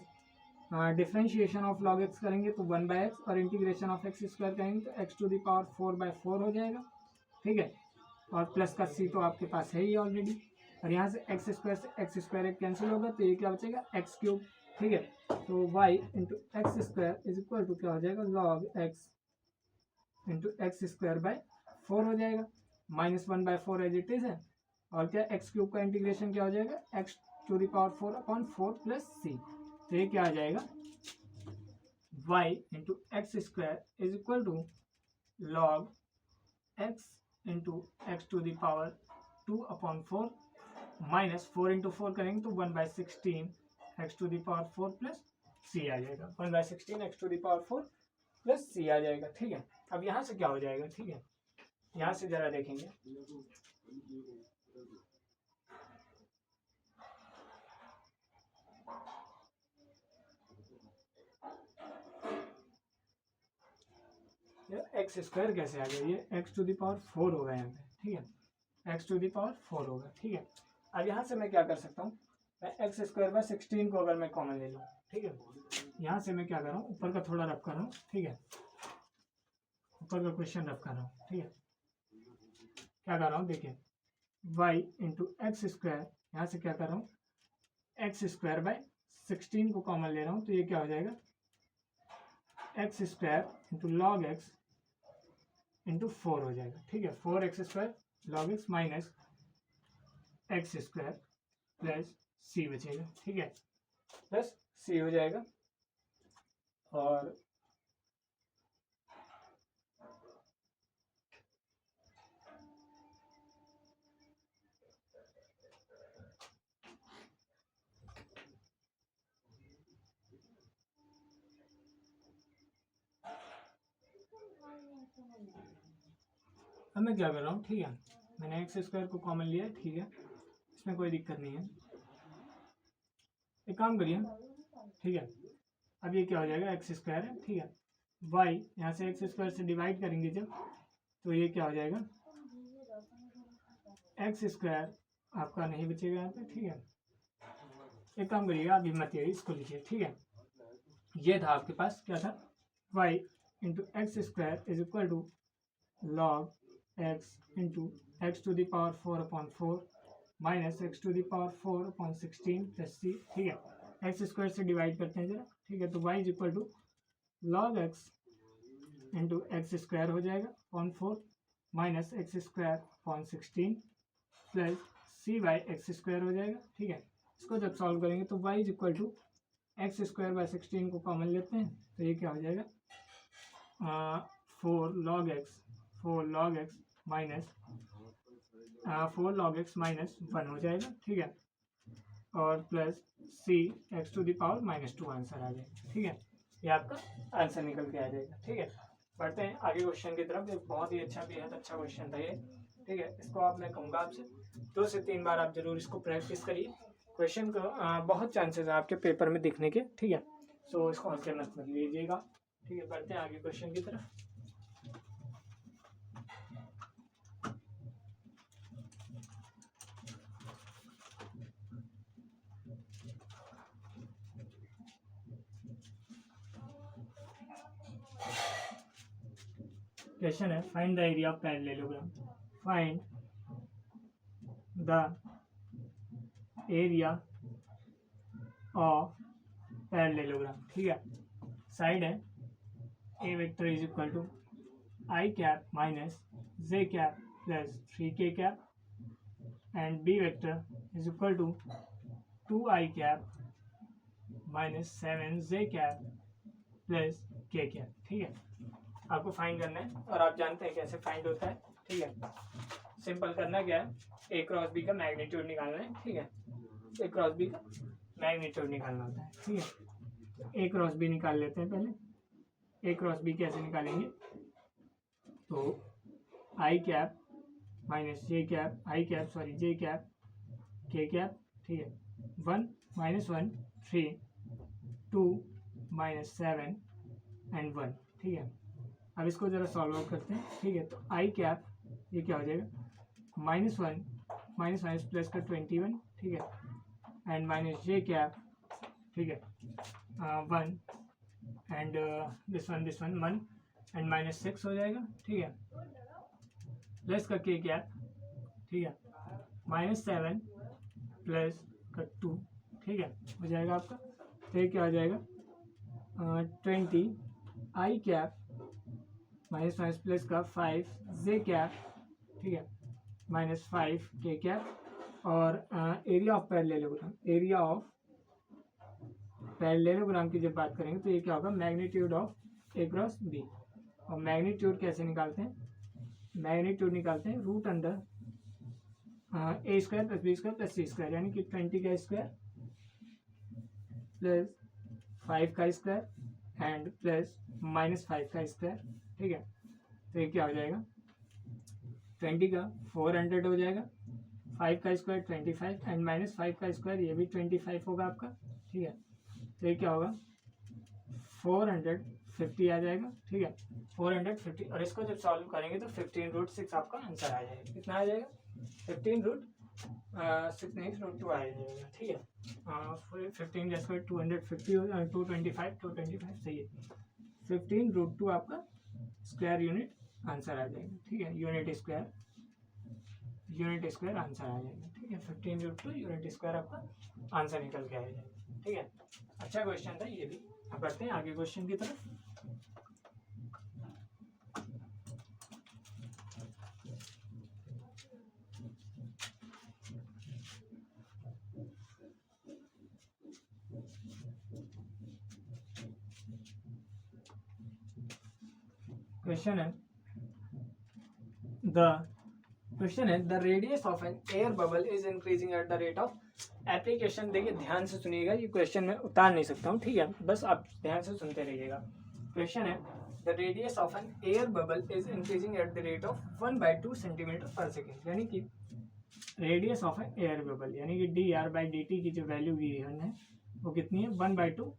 Speaker 1: differentiation of log x करेंगे तो 1/x, और इंटीग्रेशन ऑफ एक्स स्क्वायर करेंगे तो x टू द पावर 4/4 हो जाएगा, ठीक है। और प्लस का c तो आपके पास है ही ऑलरेडी, और यहाँ से एक्स स्क्वायर से एक्स स्क्वायर कैंसिल होगा तो ये क्या बचेगा एक्स क्यूब, ठीक है। तो y into x square is equal to क्या हो जाएगा log x into x square by 4 हो जाएगा, -1/4 एज इट इज है। और क्या एक्स क्यूब का इंटीग्रेशन क्या हो जाएगा x to the power 4/4 plus c, तो ये क्या आ जाएगा y into x square is equal to log x into x to the power 2/4 -4 into 4 करेंगे तो 1/16 x to the power 4 plus c आ जाएगा, 1/16 x to the power 4 plus c आ जाएगा, ठीक है। अब यहाँ से क्या हो जाएगा, ठीक है, यहाँ से जरा देखेंगे, एक्स स्क्वायर कैसे आ गया, ये एक्स टू द पावर 4 होगा यहाँ पे, ठीक है, एक्स टू द पावर 4 होगा, ठीक है। अब यहाँ से मैं क्या कर सकता हूँ, एक्स स्क्वायर बाय 16 को अगर मैं कॉमन ले लूँ, ठीक है, यहाँ से मैं क्या कर रहा हूँ ऊपर का थोड़ा रफ कर रहा हूँ, ठीक है, ऊपर का क्वेश्चन रफ कर रहा हूँ, ठीक है। क्या कर रहा हूँ देखिए y इंटू एक्स स्क्वायर, यहाँ से क्या कर रहा हूँ एक्स स्क्वायर बाय 16 को कॉमन ले रहा हूँ तो ये क्या हो जाएगा x square into log x into 4 हो जाएगा, ठीक है, 4x square log x minus x square plus c बचेगा, ठीक है, प्लस c हो जाएगा। और अब मैं क्या कर रहा हूँ, ठीक है, मैंने एक्स स्क्वायर को कॉमन लिया, ठीक है, इसमें कोई दिक्कत नहीं है। एक काम करिए, ठीक है, अब ये क्या हो जाएगा एक्स स्क्वायर है, ठीक है, y यहाँ से एक्स स्क्वायर से डिवाइड करेंगे जब तो ये क्या हो जाएगा एक्स स्क्वायर आपका नहीं बचेगा यहाँ पे, ठीक है। एक काम करिएगा अभी मत ये इसको लिखिए, ठीक है, ये था आपके पास क्या था y into x square is equal to log x into x to the power 4/4 minus x to the power 4/16 plus c, ठीक है, एक्स स्क्वायर से डिवाइड करते हैं जरा, ठीक है, तो y is equal to log x into x square हो जाएगा 0.4 minus x square 0.16 plus c by x square हो जाएगा, ठीक है। इसको जब सॉल्व करेंगे तो y is equal to x square by 16 को कॉमन लेते हैं तो ये क्या हो जाएगा 4 log x minus 4 log x minus 1 हो जाएगा, ठीक है, और plus c x to the power -2 answer आ जाएगा, ठीक है, ये आपका आंसर निकल के आ जाएगा, ठीक है। बढ़ते हैं आगे क्वेश्चन की तरफ, एक बहुत ही अच्छा बेहद अच्छा क्वेश्चन था ये, ठीक है, इसको आप मैं कहूँगा आपसे 2 से 3 बार आप जरूर इसको प्रैक्टिस करिए, क्वेश्चन को बहुत चांसेस है आपके पेपर में दिखने के, ठीक है, सो इसको हल्के मत लीजिएगा, ठीक है। बढ़ते हैं आगे क्वेश्चन की तरफ। क्वेश्चन है find the area of parallelogram, find the area of parallelogram, ठीक है, साइड है a vector is equal to i cap minus j cap plus 3k cap and b vector is equal to 2i cap minus 7j cap plus k cap, ठीक है, आपको find करना है और आप जानते हैं कैसे फाइंड होता है, ठीक है। सिंपल करना क्या है, ए क्रॉस बी का मैग्नीट्यूड निकालना है, ठीक है, ए क्रॉस बी का मैग्नीट्यूड निकालना होता है, ठीक है। ए क्रॉस बी निकाल लेते हैं पहले, ए क्रॉस बी कैसे निकालेंगे, तो आई कैप माइनस जे कैप जे कैप के कैप, ठीक है, 1 -1 3 2 -7 एंड 1, ठीक है। अब इसको जरा सॉल्व आउट करते हैं, ठीक है, तो आई कैप ये क्या हो जाएगा -1 माइनस प्लस का 21, ठीक है, एंड माइनस जे कैप, ठीक है, 1 एंड दिस वन 1 एंड -6 हो जाएगा, ठीक है। प्लस का के क्या, ठीक है, -7 प्लस का 2, ठीक है, हो जाएगा आपका। तो ये क्या हो जाएगा 20 आई कैप माइनस माइनस प्लस का 5 जे कैप, ठीक है, -5 के कैप। और area of parallelogram, area of parallelogram की जब बात करेंगे तो ये क्या होगा magnitude of a cross b. और मैग्नीट्यूड कैसे निकालते हैं, मैग्नीट्यूड निकालते हैं रूट अंडर ए square plus B square plus सी स्क्वायर, यानी कि 20 का स्क्वायर प्लस 5 का स्क्वायर एंड प्लस -5 का स्क्वायर, ठीक है। तो ये क्या हो जाएगा 20 का 400 हो जाएगा, 5 का स्क्वायर 25 एंड -5 का स्क्वायर ये भी 25 होगा आपका, ठीक है। तो ये क्या होगा 450 आ जाएगा, ठीक है, 450। और इसको जब सॉल्व करेंगे तो 15√6 आपका आंसर आ जाएगा। कितना आ जाएगा 15√6 नहीं √2 आ जाएगा, ठीक है। 15 का स्क्वायर 250 225 सही है। 15√2 आपका स्क्वायर यूनिट आंसर आ जाएगा, ठीक है, यूनिट स्क्वायर आंसर आ जाएगा, ठीक है। 15√2 यूनिट स्क्वायर आपका आंसर निकल के आ जाएगा, ठीक है। अच्छा क्वेश्चन था ये भी। अब बढ़ते हैं आगे क्वेश्चन की तरफ। क्वेश्चन है the radius of an air bubble is increasing at the rate of application. देखिए ध्यान से सुनिएगा, ये क्वेश्चन मैं उतार नहीं सकता हूँ, ठीक है, बस आप ध्यान से सुनते रहिएगा। क्वेश्चन है the radius of an air bubble is increasing at the rate of 1/2 centimetre per second, यानी कि radius of an air bubble यानी कि dr/dt की जो वैल्यू गिवन है वो कितनी है 1/2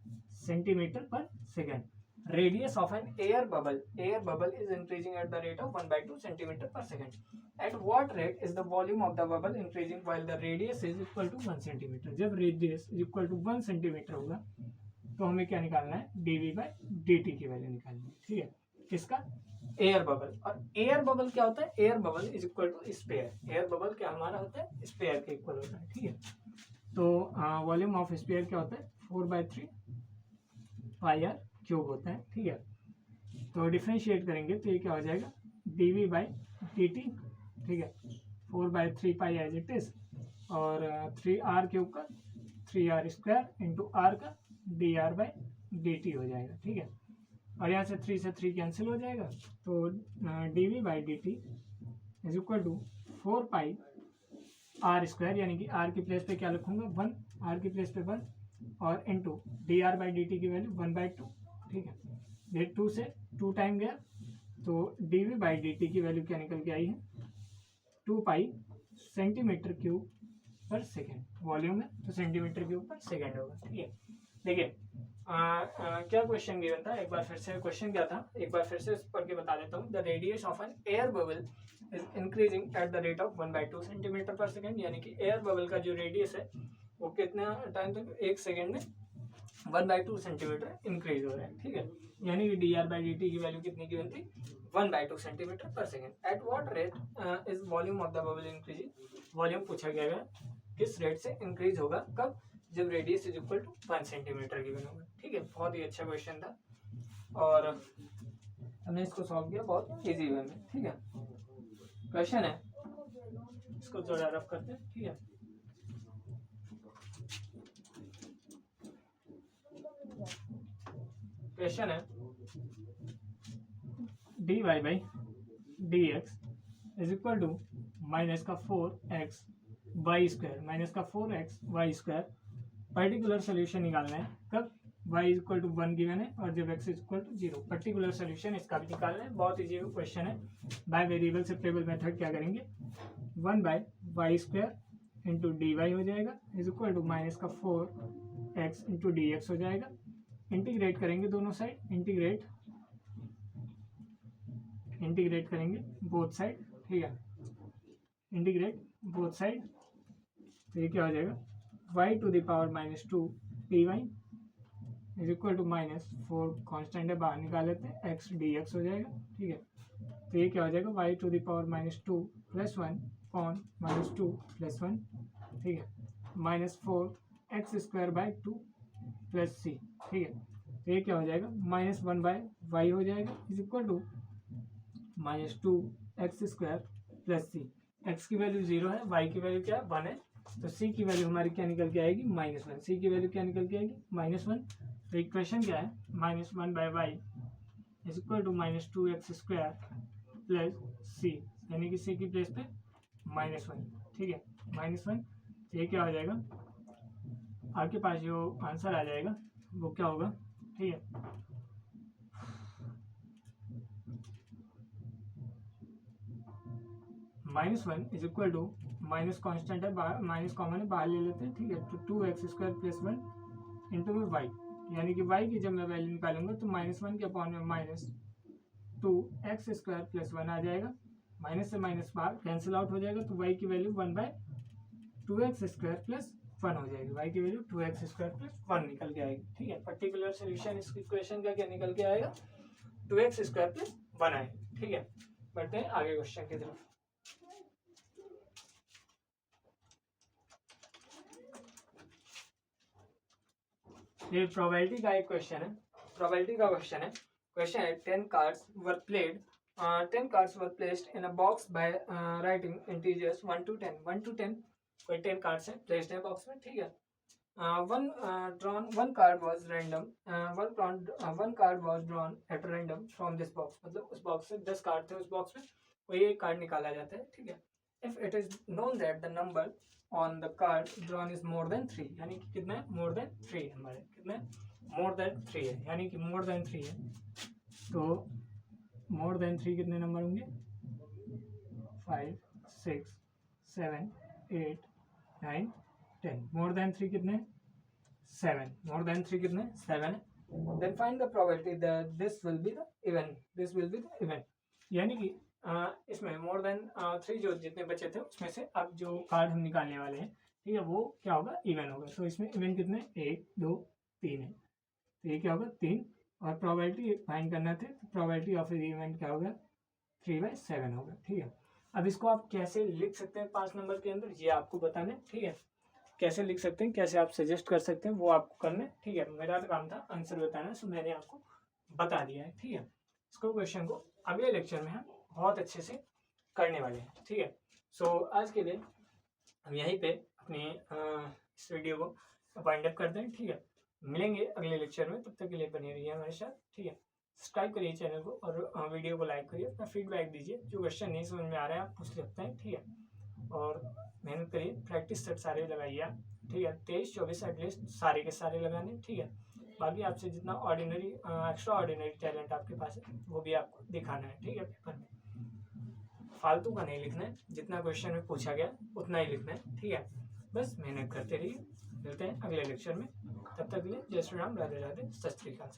Speaker 1: centimetre per second. Radius of an air bubble is increasing at the rate of 1/2 centimeter per second. At what rate is the volume of the bubble increasing while the radius is equal to 1 centimeter? जब radius is equal to 1 centimeter होगा तो हमें क्या निकालना है dv/dt की value निकालनी है, ठीक है, किसका एयर बबल। और एयर बबल क्या होता है, air bubble is equal to sphere. Air bubble क्या हमारा होता है स्पेयर के इक्वल होता है, ठीक है। तो वॉल्यूम ऑफ स्पेयर क्या होता है 4/3 पाई आर क्यूब होता है, ठीक है। तो डिफरेंशिएट करेंगे तो ये क्या हो जाएगा dv/dt, ठीक है, 4/3 पाई एज इट इज और 3r क्यूब का 3r स्क्वायर इंटू r का dr/dt हो जाएगा, ठीक है। और यहाँ से 3 से 3 कैंसिल हो जाएगा तो dv/dt is equal to 4 pi r square, यानी कि r की प्लेस पे क्या लिखूंगा 1, r की प्लेस पे 1 और इंटू dr/dt की वैल्यू 1/2, ठीक है। ये 2 से 2 टाइम गया तो dv/dt की वैल्यू क्या निकल के आई है 2 पाई सेंटीमीटर क्यूब पर सेकेंड। वॉल्यूम है तो सेंटीमीटर क्यूब पर सेकेंड होगा, ठीक है। देखिए क्या क्वेश्चन गिवन था, एक बार फिर से क्वेश्चन क्या था, एक बार फिर से पढ़ के बता देता हूँ। The radius of an air bubble is increasing at the rate of 1/2 centimetre per second, यानी कि एयर बबल का जो रेडियस है वो कितना टाइम तक 1 सेकेंड में 1/2 सेंटीमीटर इंक्रीज हो रहा है, ठीक है। यानी कि dr/dt की वैल्यू कितनी गिवन थी 1/2 centimetre per second. At what rate is volume of the bubble increasing, volume पूछा गया है किस रेट से इंक्रीज होगा, कब, जब radius is equal to 1 centimetre given होगा, ठीक है। बहुत ही अच्छा क्वेश्चन था और हमने इसको सॉल्व किया बहुत इजी वे में, ठीक है। क्वेश्चन है इसको थोड़ा रफ करते हैं, ठीक है। क्वेश्चन है dy/dx is equal to minus का 4x वाई स्क्वायर, माइनस का 4x Y square. Particular solution निकालना है कब y is equal to 1 given है और जब x is equal to 0। Particular solution इसका भी निकालना है, बहुत इजी क्वेश्चन है। बाय वेरिएबल सेपरेबल मेथड क्या करेंगे 1/y स्क्वायर इंटू dy हो जाएगा इज इक्वल टू माइनस का 4x इंटू dx हो जाएगा। इंटीग्रेट करेंगे दोनों साइड, इंटीग्रेट करेंगे बोथ साइड, ठीक है, इंटीग्रेट बोथ साइड। तो ये क्या हो जाएगा y to the power -2 dy is equal to -4 constant है बाहर निकाल लेते हैं, एक्स डी एक्स हो जाएगा। ठीक है, तो ये क्या हो जाएगा y to the power -2 + 1 upon -2 + 1। ठीक है, -4x² 2 + c। ठीक है, तो ये क्या हो जाएगा -1/y हो जाएगा is equal to -2x² + c। x की वैल्यू 0 है, y की वैल्यू क्या है 1 है, तो c की वैल्यू हमारी क्या निकल के आएगी -1। c की वैल्यू क्या निकल के आएगी -1। तो इक्वेशन क्या है -1/y is equal to -2x² + c, यानी कि c की प्लेस पे -1। ठीक है, -1। तो ये क्या हो जाएगा आपके पास जो आंसर आ जाएगा वो क्या होगा। ठीक है, -1 is equal to minus constant है, माइनस कॉमन है, बाहर ले लेते हैं। ठीक है, तो 2x² + 1 इंटू में y, यानी कि y की जब मैं वैल्यू निकालूंगा तो -1 के अपॉन में -2x² + 1 आ जाएगा। माइनस से माइनस बाहर कैंसिल आउट हो जाएगा, तो y की वैल्यू 1/2x² + 1 हो जाएगी। y की वैल्यू 2x² + 1 निकल के आएगी। ठीक है, पर्टिकुलर सोल्यूशन इस इक्वेशन का क्या निकल के आएगा 2x² + 1 आएगा। ठीक है, बढ़ते हैं आगे क्वेश्चन की तरफ। ये प्रोबेबिलिटी का एक क्वेश्चन है, प्रोबेबिलिटी का क्वेश्चन है। क्वेश्चन है 10 cards were played, 10 cards were placed in a box by writing integers 1 to 10। 1 to 10 कोई 10 cards है placed है बॉक्स में। ठीक है, one card was random, one card was drawn at random from this box। मतलब उस box से 10 card थे, उस बॉक्स में कोई एक कार्ड निकाला जाता है। ठीक है, if it is known that the number on the card drawn is more than 3, यानी कि कितना है more than 3 है हमारे, कितना है more than 3 है, यानी कि more than 3 है। तो more than 3 कितने नंबर होंगे 5 6 7 8 9 10। more than 3 कितने 7, more than 3 कितने 7 है। then find the probability that this will be the event, this will be the event, यानी कि इसमें मोर देन 3 जो जितने बचे थे उसमें से अब जो कार्ड हम निकालने वाले हैं, ठीक है, वो क्या होगा इवन होगा। तो इसमें इवन कितने 1 2 3 है, तो ये क्या होगा 3, और प्रोबेबिलिटी फाइंड करना थे, तो प्रोबेबिलिटी ऑफ इवेंट क्या होगा 3/7 होगा। ठीक है, अब इसको आप कैसे लिख सकते हैं 5 नंबर के अंदर ये आपको बताना है। ठीक है, कैसे लिख सकते हैं, कैसे आप सजेस्ट कर सकते हैं वो आपको करना है। ठीक है, मेरा तो काम था आंसर बताना, सो मैंने आपको बता दिया है। ठीक है, इसको क्वेश्चन को अगले लेक्चर में हम बहुत अच्छे से करने वाले हैं। ठीक है, सो आज के लिए हम यहीं पे अपनी इस वीडियो को वाइंड अप करते हैं। ठीक है, मिलेंगे अगले लेक्चर में, तब तक के लिए बने रहिए हमारे साथ। ठीक है, सब्सक्राइब करिए चैनल को और वीडियो को लाइक करिए, अपना फीडबैक दीजिए, जो क्वेश्चन नहीं समझ में आ रहा है आप पूछ सकते हैं। ठीक है, और मेहनत करिए, प्रैक्टिस सेट सारे लगाइए आप। ठीक है, 23-24 एटलीस्ट सारे के सारे लगाने। ठीक है, बाकी आपसे जितना ऑर्डिनरी एक्स्ट्रा ऑर्डिनरी टैलेंट आपके पास है वो भी आपको दिखाना है। ठीक है, पेपर में फालतू का नहीं लिखना है, जितना क्वेश्चन में पूछा गया उतना ही लिखना है। ठीक है, बस मेहनत करते रहिए। मिलते हैं अगले लेक्चर में, तब तक के लिए जय श्री राम, राधे राधे, सत श्री अकाल।